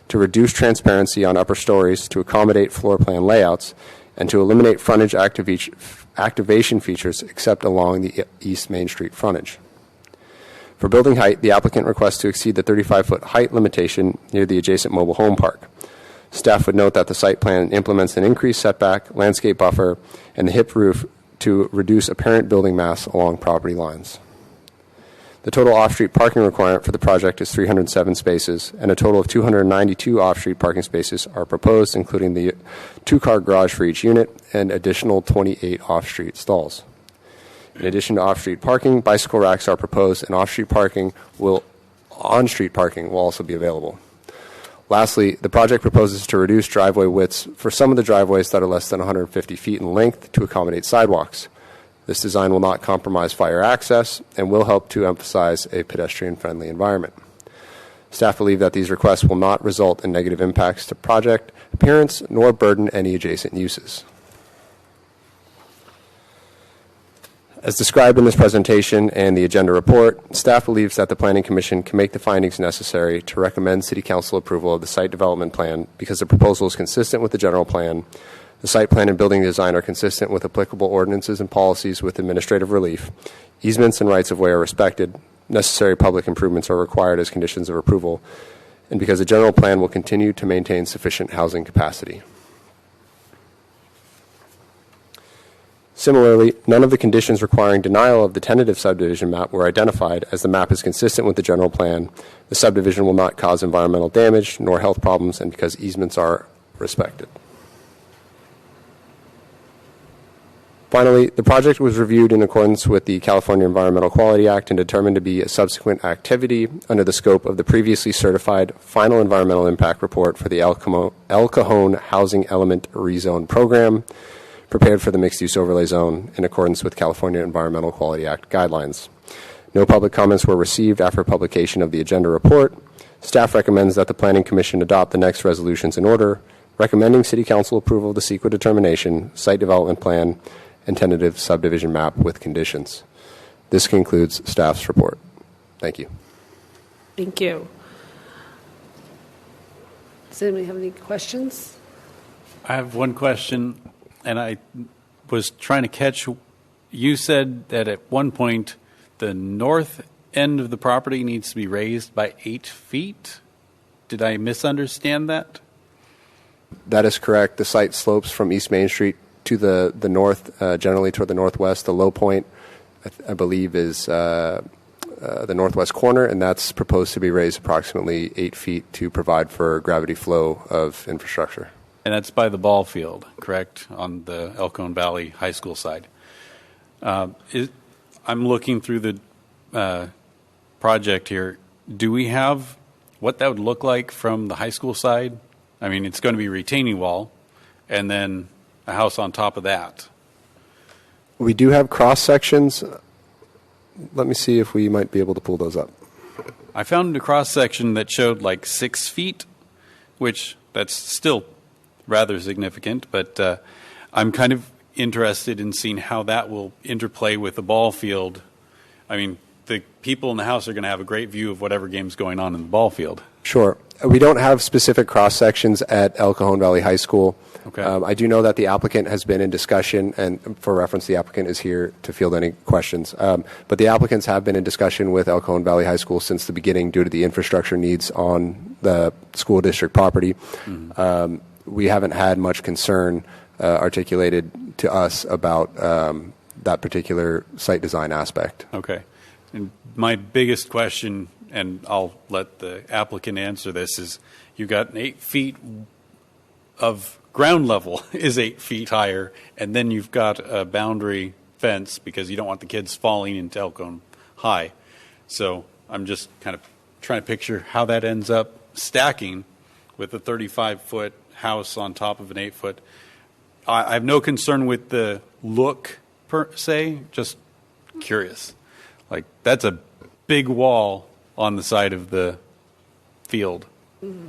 L: to reduce transparency on upper stories to accommodate floor plan layouts and to eliminate frontage activation features except along the East Main Street frontage. For building height, the applicant requests to exceed the 35-foot height limitation near the adjacent mobile home park. Staff would note that the site plan implements an increased setback, landscape buffer, and the hip roof to reduce apparent building mass along property lines. The total off-street parking requirement for the project is 307 spaces, and a total of 292 off-street parking spaces are proposed, including the two-car garage for each unit and additional 28 off-street stalls. In addition to off-street parking, bicycle racks are proposed, and on-street parking will also be available. Lastly, the project proposes to reduce driveway widths for some of the driveways that are less than 150 feet in length to accommodate sidewalks. This design will not compromise fire access and will help to emphasize a pedestrian-friendly environment. Staff believe that these requests will not result in negative impacts to project appearance nor burden any adjacent uses. As described in this presentation and the agenda report, staff believes that the Planning Commission can make the findings necessary to recommend City Council approval of the site development plan because the proposal is consistent with the general plan. The site plan and building design are consistent with applicable ordinances and policies with administrative relief. Easements and rights-of-way are respected. Necessary public improvements are required as conditions of approval, and because the general plan will continue to maintain sufficient housing capacity. Similarly, none of the conditions requiring denial of the tentative subdivision map were identified, as the map is consistent with the general plan. The subdivision will not cause environmental damage nor health problems, and because easements are respected. Finally, the project was reviewed in accordance with the California Environmental Quality Act and determined to be a subsequent activity under the scope of the previously certified final environmental impact report for the El Cajon Housing Element Rezone Program, prepared for the mixed-use overlay zone in accordance with California Environmental Quality Act guidelines. No public comments were received after publication of the agenda report. Staff recommends that the Planning Commission adopt the next resolutions in order, recommending City Council approval of the CEQA determination, site development plan, and tentative subdivision map with conditions. This concludes staff's report. Thank you.
A: Thank you. Does anybody have any questions?
B: I have one question, and I was trying to catch. You said that at one point the north end of the property needs to be raised by 8 feet. Did I misunderstand that?
L: That is correct. The site slopes from East Main Street to the north, generally toward the northwest. The low point, I believe, is the northwest corner, and that's proposed to be raised approximately 8 feet to provide for gravity flow of infrastructure.
B: And that's by the ball field, correct, on the El Cajon Valley High School side. I'm looking through the project here. Do we have what that would look like from the high school side? I mean, it's going to be a retaining wall, and then a house on top of that.
L: We do have cross sections. Let me see if we might be able to pull those up.
B: I found a cross section that showed like 6 feet, which that's still rather significant, but I'm kind of interested in seeing how that will interplay with the ball field. I mean, the people in the house are going to have a great view of whatever game's going on in the ball field.
L: Sure. We don't have specific cross sections at El Cajon Valley High School.
B: Okay.
L: I do know that the applicant has been in discussion, and for reference, the applicant is here to field any questions. But the applicants have been in discussion with El Cajon Valley High School since the beginning due to the infrastructure needs on the school district property. Mm-hmm. We haven't had much concern articulated to us about that particular site design aspect.
B: Okay. And my biggest question, and I'll let the applicant answer this, is you got 8 feet of ground level is 8 feet higher, and then you've got a boundary fence because you don't want the kids falling into El Cajon High. So I'm just kind of trying to picture how that ends up stacking with a 35-foot house on top of an 8-foot. I have no concern with the look per se, just curious. Like, that's a big wall on the side of the field.
A: Mm-hmm.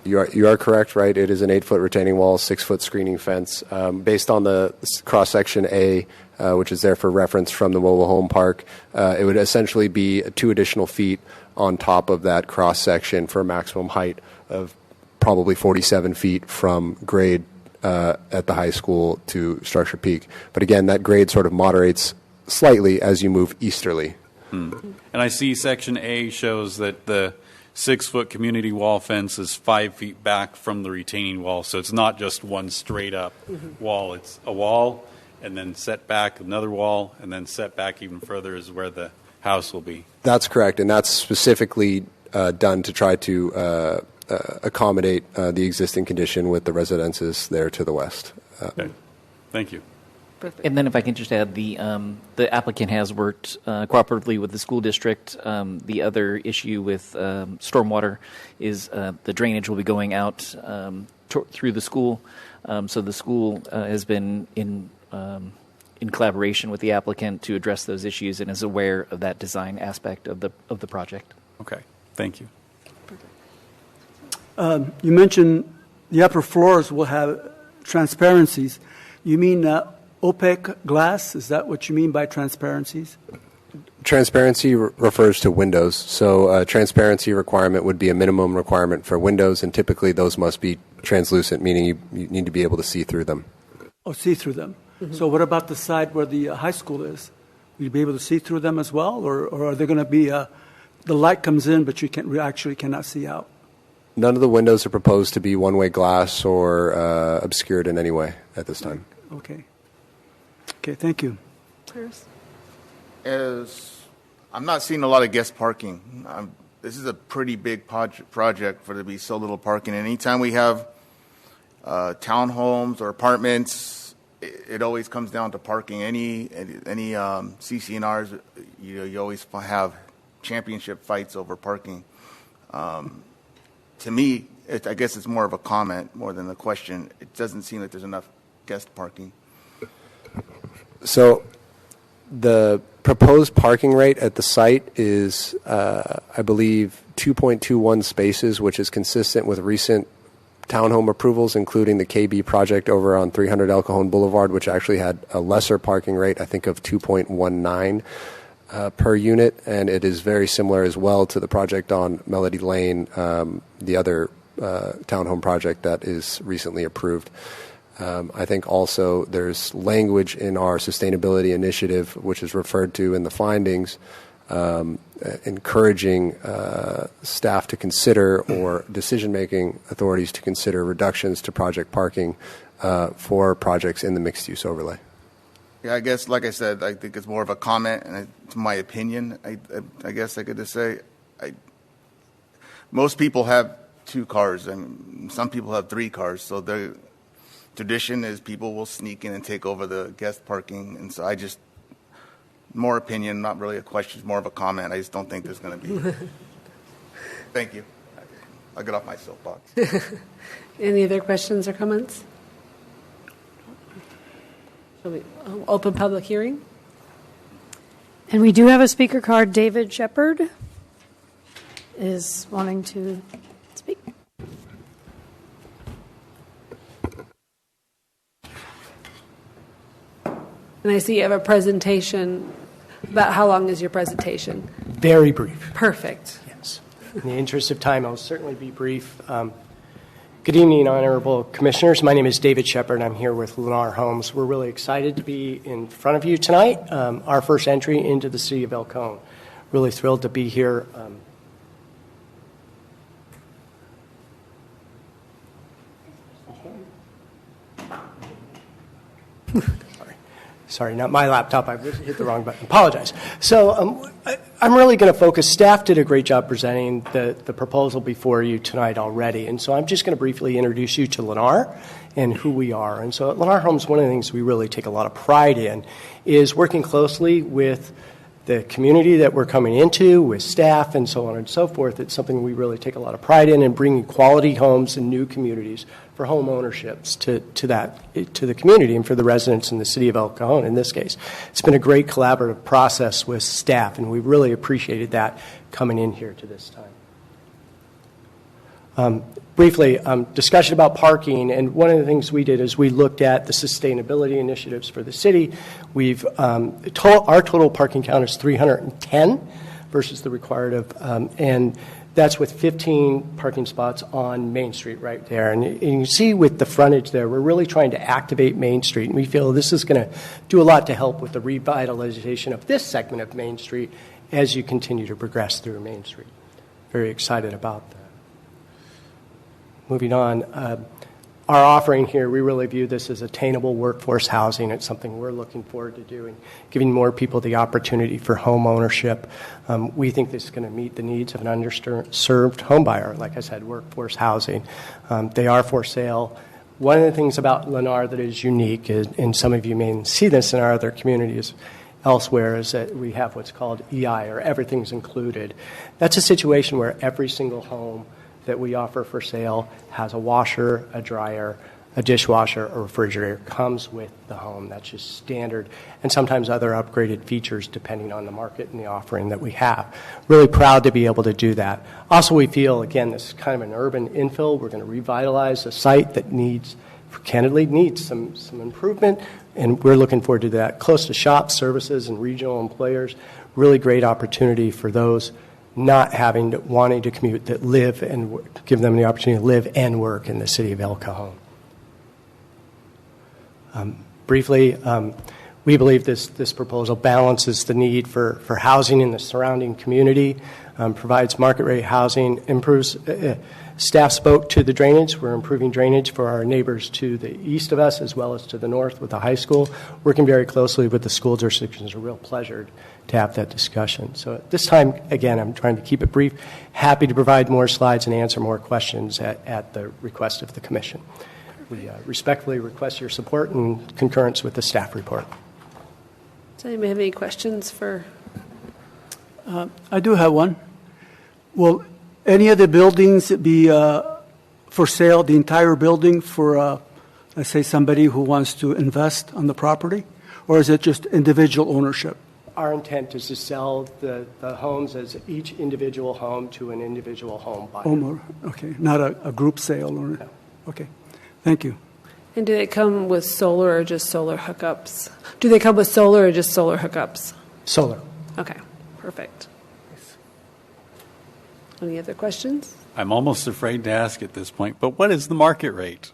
L: You are correct, right? It is an 8-foot retaining wall, 6-foot screening fence. Based on the cross-section A, which is there for reference from the mobile home park, it would essentially be 2 additional feet on top of that cross-section for a maximum height of probably 47 feet from grade at the high school to structure peak. But again, that grade sort of moderates slightly as you move easterly.
B: And I see Section A shows that the 6-foot community wall fence is 5 feet back from the retaining wall. So it's not just one straight up wall. It's a wall and then set back another wall and then set back even further is where the house will be.
L: That's correct, and that's specifically done to try to accommodate the existing condition with the residences there to the west.
B: Okay. Thank you.
F: And then if I can just add, the applicant has worked cooperatively with the school district. The other issue with stormwater is the drainage will be going out through the school. So the school has been in collaboration with the applicant to address those issues and is aware of that design aspect of the project.
B: Okay. Thank you.
D: You mentioned the upper floors will have transparencies. You mean opaque glass? Is that what you mean by transparencies?
L: Transparency refers to windows. So a transparency requirement would be a minimum requirement for windows, and typically those must be translucent, meaning you need to be able to see through them.
D: Oh, see through them. Mm-hmm. So what about the side where the high school is? Will you be able to see through them as well? Or are they going to be, the light comes in, but you actually cannot see out?
L: None of the windows are proposed to be one-way glass or obscured in any way at this time.
D: Okay. Okay, thank you.
I: I'm not seeing a lot of guest parking. This is a pretty big project for there to be so little parking. And anytime we have townhomes or apartments, it always comes down to parking. Any CCNRs, you always have championship fights over parking. To me, I guess it's more of a comment more than a question. It doesn't seem like there's enough guest parking.
L: So the proposed parking rate at the site is, I believe, 2.21 spaces, which is consistent with recent townhome approvals, including the KB project over on 300 El Cajon Boulevard, which actually had a lesser parking rate, I think, of 2.19 per unit. And it is very similar as well to the project on Melody Lane, the other townhome project that is recently approved. I think also there's language in our sustainability initiative, which is referred to in the findings, encouraging staff to consider or decision-making authorities to consider reductions to project parking for projects in the mixed-use overlay.
I: Yeah, I guess, like I said, I think it's more of a comment, and it's my opinion. I guess I could just say, most people have 2 cars, and some people have 3 cars, so the tradition is people will sneak in and take over the guest parking, and so more opinion, not really a question, it's more of a comment. I just don't think there's going to be. Thank you. I'll get off my soapbox.
A: Any other questions or comments? Shall we open public hearing?
C: And we do have a speaker card. David Shepard is wanting to speak.
A: And I see you have a presentation. About how long is your presentation?
M: Very brief.
A: Perfect.
M: Yes. In the interest of time, I'll certainly be brief. Good evening, honorable commissioners. My name is David Shepard. I'm here with Lennar Homes. We're really excited to be in front of you tonight. Our first entry into the city of El Cajon. Really thrilled to be here. Sorry, not my laptop. I hit the wrong button. Apologize. So I'm really going to focus. Staff did a great job presenting the proposal before you tonight already. And so I'm just going to briefly introduce you to Lennar and who we are. And so at Lennar Homes, one of the things we really take a lot of pride in is working closely with the community that we're coming into, with staff and so on and so forth. It's something we really take a lot of pride in, and bringing quality homes and new communities for home ownerships to the community and for the residents in the city of El Cajon in this case. It's been a great collaborative process with staff, and we really appreciated that coming in here to this time. Briefly, discussion about parking, and one of the things we did is we looked at the sustainability initiatives for the city. Our total parking count is 310 versus the required of, and that's with 15 parking spots on Main Street right there. And you can see with the frontage there, we're really trying to activate Main Street, and we feel this is going to do a lot to help with the revitalization of this segment of Main Street as you continue to progress through Main Street. Very excited about that. Moving on, our offering here, we really view this as attainable workforce housing. It's something we're looking forward to doing, giving more people the opportunity for home ownership. We think this is going to meet the needs of an underserved home buyer, like I said, workforce housing. They are for sale. One of the things about Lennar that is unique, and some of you may see this in our other communities elsewhere, is that we have what's called EI, or everything's included. That's a situation where every single home that we offer for sale has a washer, a dryer, a dishwasher, a refrigerator, comes with the home. That's just standard, and sometimes other upgraded features depending on the market and the offering that we have. Really proud to be able to do that. Also, we feel, again, this is kind of an urban infill. We're going to revitalize a site that candidly needs some improvement, and we're looking forward to that. Close to shops, services, and regional employers. Really great opportunity for those not wanting to commute, that live and work, give them the opportunity to live and work in the city of El Cajon. Briefly, we believe this proposal balances the need for housing in the surrounding community, provides market rate housing, improves. Staff spoke to the drainage. We're improving drainage for our neighbors to the east of us as well as to the north with the high school. Working very closely with the school district. It's a real pleasure to have that discussion. So at this time, again, I'm trying to keep it brief. Happy to provide more slides and answer more questions at the request of the commission. We respectfully request your support and concurrence with the staff report.
A: Does anybody have any questions for?
D: I do have one. Will any of the buildings be for sale, the entire building, for, let's say, somebody who wants to invest on the property? Or is it just individual ownership?
M: Our intent is to sell the homes as each individual home to an individual home buyer.
D: Okay, not a group sale? Or,
M: no.
D: Okay, thank you.
A: And do they come with solar or just solar hookups? Do they come with solar or just solar hookups?
M: Solar.
A: Okay, perfect. Any other questions?
B: I'm almost afraid to ask at this point, but what is the market rate?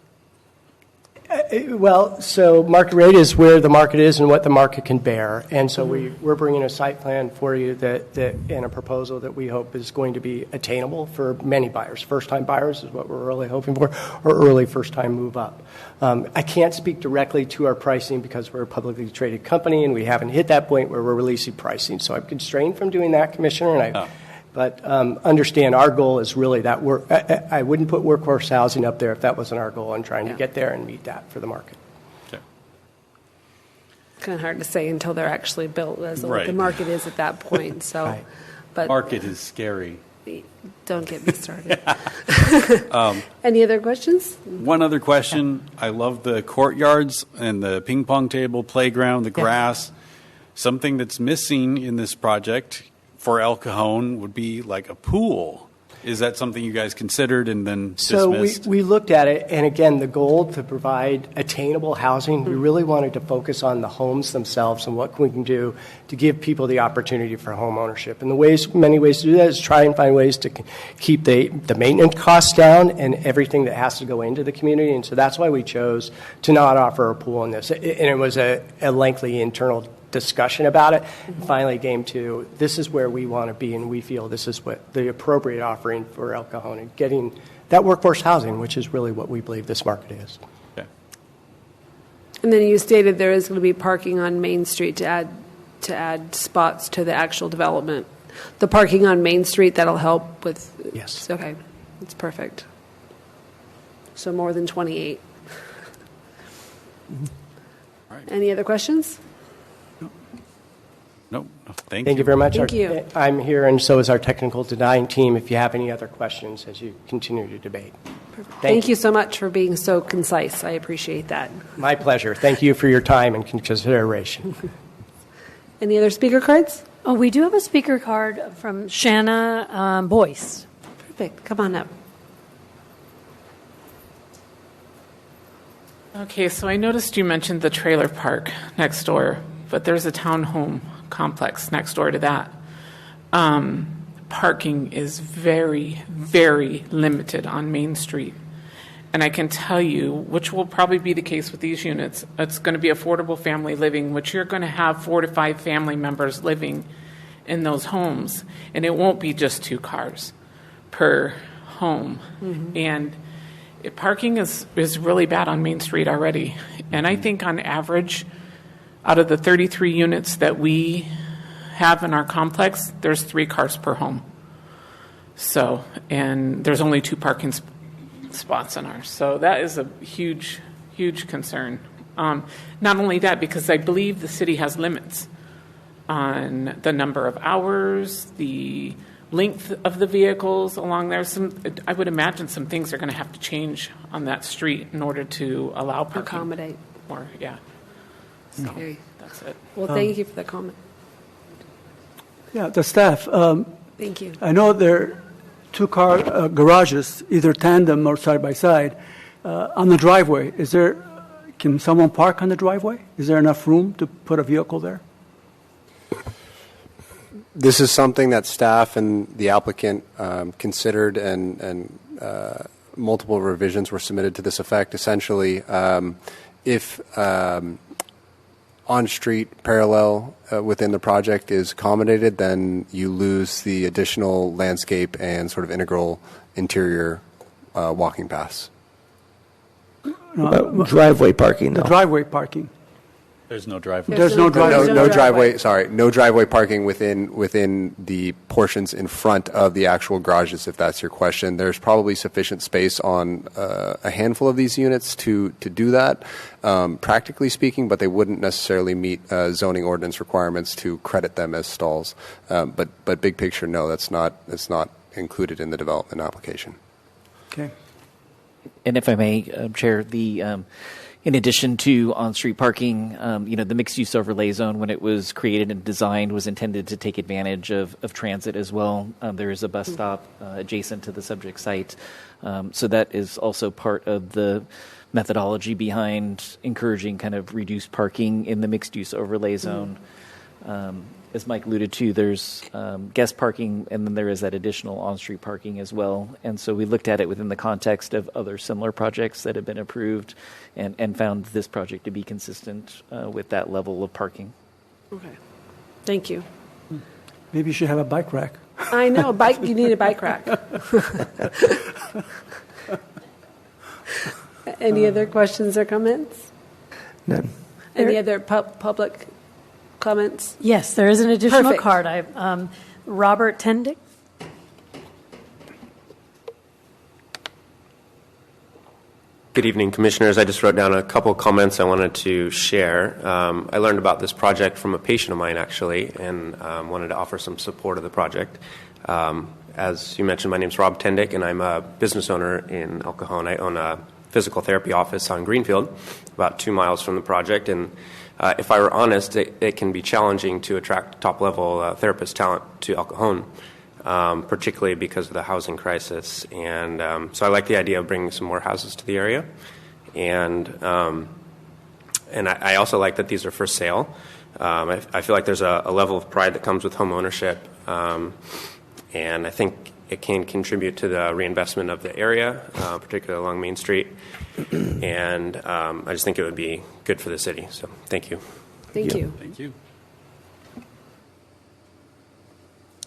M: Well, so market rate is where the market is and what the market can bear. And so we're bringing a site plan for you that and a proposal that we hope is going to be attainable for many buyers. First-time buyers is what we're really hoping for, or early first-time move-up. I can't speak directly to our pricing because we're a publicly traded company and we haven't hit that point where we're releasing pricing. So I'm constrained from doing that, Commissioner, and But understand our goal is really that I wouldn't put workforce housing up there if that wasn't our goal, and trying to get there and meet that for the market.
B: Okay.
A: It's kind of hard to say until they're actually built as what
B: Right.
A: the market is at that point. So,
M: Right.
A: but
B: Market is scary.
A: don't get me started. Any other questions?
B: One other question. I love the courtyards and the ping pong table, playground, the grass. Something that's missing in this project for El Cajon would be like a pool. Is that something you guys considered and then dismissed?
M: So we looked at it, and again, the goal to provide attainable housing, we really wanted to focus on the homes themselves and what we can do to give people the opportunity for home ownership. And many ways to do that is try and find ways to keep the maintenance costs down and everything that has to go into the community. And so that's why we chose to not offer a pool in this. And it was a lengthy internal discussion about it. Finally came to, this is where we want to be, and we feel this is what the appropriate offering for El Cajon, and getting that workforce housing, which is really what we believe this market is.
B: Okay.
A: And then you stated there is going to be parking on Main Street to add spots to the actual development. The parking on Main Street, that'll help with.
M: Yes.
A: Okay, that's perfect. So more than 28.
B: All right.
A: Any other questions?
B: No. Thank you.
M: Thank you very much.
A: Thank you.
M: I'm here, and so is our technical design team, if you have any other questions as you continue to debate.
A: Thank you so much for being so concise. I appreciate that.
M: My pleasure. Thank you for your time and consideration.
A: Any other speaker cards?
C: Oh, we do have a speaker card from Shanna Boyce.
A: Perfect. Come on up.
N: Okay, so I noticed you mentioned the trailer park next door, but there's a townhome complex next door to that. Parking is very, very limited on Main Street. And I can tell you, which will probably be the case with these units, it's going to be affordable family living, which you're going to have 4 to 5 family members living in those homes. And it won't be just 2 cars per home. Mm-hmm. And Parking is really bad on Main Street already. And I think on average, out of the 33 units that we have in our complex, there's 3 cars per home. So, and there's only 2 parking spots in ours. So that is a huge, huge concern. Not only that, because I believe the city has limits on the number of hours, the length of the vehicles along there. I would imagine some things are going to have to change on that street in order to allow parking.
A: Accommodate.
N: More, yeah. So
A: Okay.
N: that's it.
A: Well, thank you for the comment.
D: Yeah, the staff.
A: Thank you.
D: I know there are 2-car garages, either tandem or side by side, on the driveway. Can someone park on the driveway? Is there enough room to put a vehicle there?
L: This is something that staff and the applicant considered, and multiple revisions were submitted to this effect. Essentially, if on-street parallel within the project is accommodated, then you lose the additional landscape and sort of integral interior walking paths.
E: Driveway parking, though.
D: The driveway parking.
B: There's no driveway.
D: There's no driveway.
L: No driveway. Sorry, no driveway parking within the portions in front of the actual garages. If that's your question, there's probably sufficient space on a handful of these units to do that, practically speaking. But they wouldn't necessarily meet zoning ordinance requirements to credit them as stalls. But big picture, no, that's not included in the development application.
D: Okay.
F: And if I may, Chair, in addition to on-street parking, the mixed-use overlay zone, when it was created and designed, was intended to take advantage of transit as well. There is a bus stop adjacent to the subject site. So that is also part of the methodology behind encouraging kind of reduced parking in the mixed-use overlay zone. As Mike alluded to, there's guest parking, and then there is that additional on-street parking as well. And so we looked at it within the context of other similar projects that have been approved, and found this project to be consistent with that level of parking.
A: Okay. Thank you.
D: Maybe you should have a bike rack.
A: I know. You need a bike rack. Any other questions or comments?
E: None.
A: Any other public comments?
C: Yes, there is an additional
A: Perfect.
C: card. Robert Tendick.
O: Good evening, Commissioners. I just wrote down a couple comments I wanted to share. I learned about this project from a patient of mine, actually, and wanted to offer some support of the project. As you mentioned, my name is Rob Tendick, and I'm a business owner in El Cajon. I own a physical therapy office on Greenfield, about 2 miles from the project, and if I were honest, it can be challenging to attract top-level therapist talent to El Cajon, particularly because of the housing crisis. And so I like the idea of bringing some more houses to the area. And I also like that these are for sale. I feel like there's a level of pride that comes with home ownership, and I think it can contribute to the reinvestment of the area, particularly along Main Street. And I just think it would be good for the city. So thank you.
A: Thank you.
B: Thank you.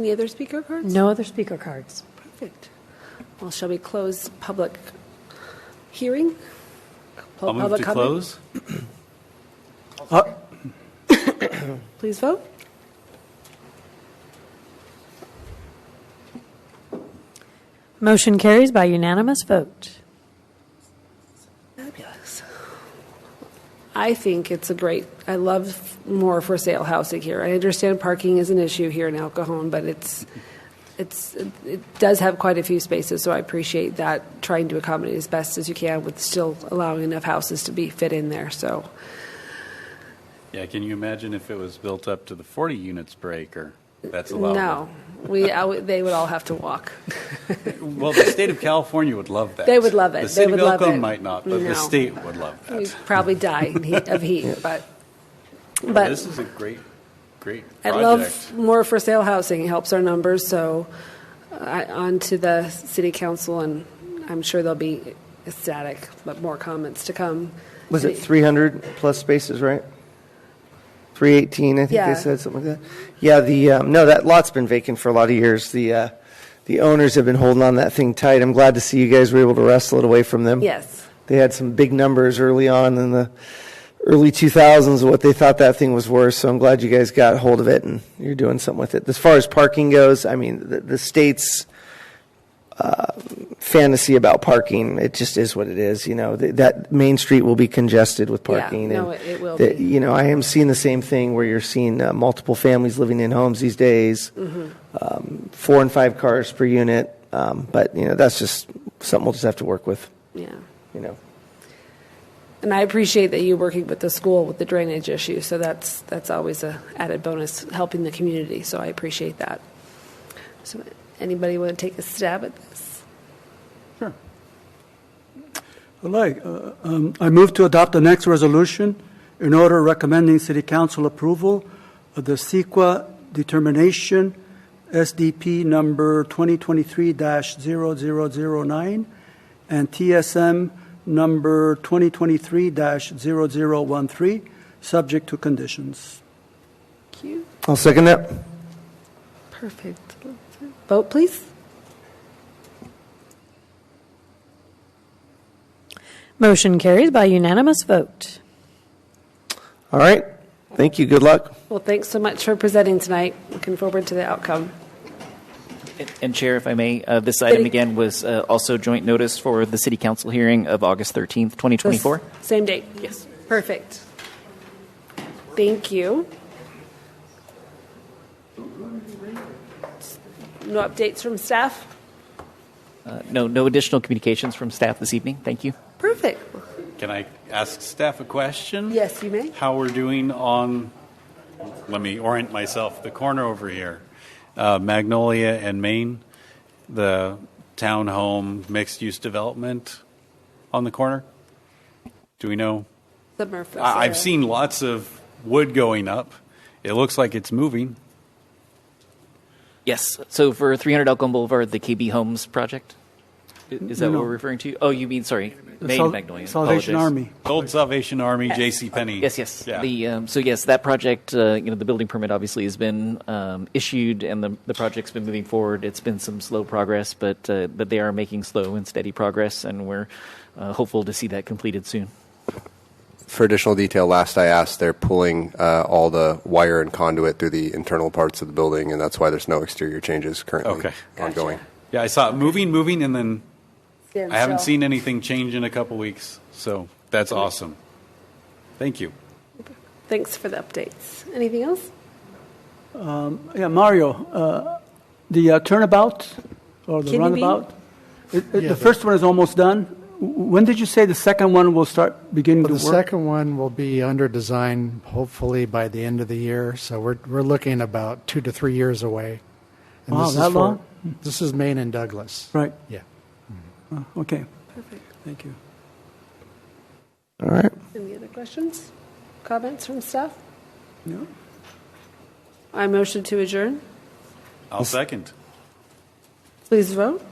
A: Any other speaker cards?
C: No other speaker cards.
A: Perfect. Well, shall we close public hearing?
B: I'll move to close.
A: Please vote.
C: Motion carries by unanimous vote.
A: Fabulous. I think it's I love more for sale housing here. I understand parking is an issue here in El Cajon, but it does have quite a few spaces, so I appreciate that, trying to accommodate as best as you can with still allowing enough houses to be fit in there. So,
B: Yeah, can you imagine if it was built up to the 40 units per acre? That's allowable.
A: no, they would all have to walk.
B: Well, the state of California would love that.
A: They would love it.
B: The city
A: They would
B: of El
A: love
B: Cajon
A: it.
B: might not, but
A: No.
B: the state would love that.
A: We'd probably die of heat, but
B: This is a great project.
A: I love more for sale housing. It helps our numbers. So on to the city council, and I'm sure they'll be ecstatic, but more comments to come.
E: Was it 300 plus spaces, right? 318, I think
A: Yeah.
E: they said, something like that. Yeah, no, that lot's been vacant for a lot of years. The the owners have been holding on that thing tight. I'm glad to see you guys were able to wrestle it away from them.
A: Yes.
E: They had some big numbers early on in the early 2000s of what they thought that thing was worth, so I'm glad you guys got hold of it and you're doing something with it. As far as parking goes, I mean, the state's fantasy about parking, it just is what it is. You know, that Main Street will be congested with parking.
A: Yeah, no,
E: and
A: it will be.
E: You know, I am seeing the same thing where you're seeing multiple families living in homes these days, 4 and 5 cars per unit. But, you know, that's just something we'll just have to work with.
A: Yeah.
E: You know.
A: And I appreciate that you're working with the school with the drainage issue. So that's always a added bonus, helping the community. So I appreciate that. So anybody want to take a stab at this?
D: Sure. All right. I move to adopt the next resolution in order recommending City Council approval of the CEQA determination SDP number 2023-0009 and TSM number 2023-0013, subject to conditions.
A: Thank you.
E: I'll second that.
A: Perfect. Vote, please.
C: Motion carries by unanimous vote.
E: All right. Thank you. Good luck.
A: Well, thanks so much for presenting tonight. Looking forward to the outcome.
F: And Chair, if I may, this item again was also joint notice for the City Council hearing of August 13th, 2024.
A: Same date?
F: Yes.
A: Perfect. Thank you. No updates from staff?
F: No additional communications from staff this evening. Thank you.
A: Perfect.
B: Can I ask staff a question?
A: Yes, you may.
B: How we're doing on, let me orient myself, the corner over here, Magnolia and Main, the townhome mixed-use development on the corner? Do we know?
A: The Murphy.
B: I've seen lots of wood going up. It looks like it's moving.
F: Yes. So for 300 Elkhorn Boulevard, the KB Homes project? Is that what we're referring to? Oh, you mean, sorry, Main Magnolia.
D: Salvation Army.
B: Old Salvation Army, J.C. Penney.
F: Yes.
B: Yeah.
F: So yes, that project, the building permit obviously has been issued, and the project's been moving forward. It's been some slow progress, but they are making slow and steady progress, and we're hopeful to see that completed soon.
L: For additional detail, last I asked, they're pulling all the wire and conduit through the internal parts of the building, and that's why there's no exterior changes currently ongoing.
B: Yeah, I saw it moving, and then
A: Stand
B: I haven't
A: still.
B: seen anything change in a couple weeks. So that's awesome. Thank you.
A: Thanks for the updates. Anything else?
D: Yeah, Mario, the turnabout or the
A: Kidney bean?
D: runabout, the first one is almost done. When did you say the second one will start beginning to work?
P: The second one will be under design hopefully by the end of the year. So we're looking about 2 to 3 years away. And
D: Wow,
P: this
D: that
P: is
D: long?
P: This is Main and Douglas.
D: Right.
P: Yeah.
D: Okay.
A: Perfect.
D: Thank you.
E: All right.
A: Any other questions? Comments from staff?
D: No.
A: I motion to adjourn.
B: I'll second.
A: Please vote.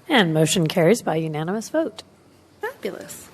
C: And motion carries by unanimous vote.
A: Fabulous.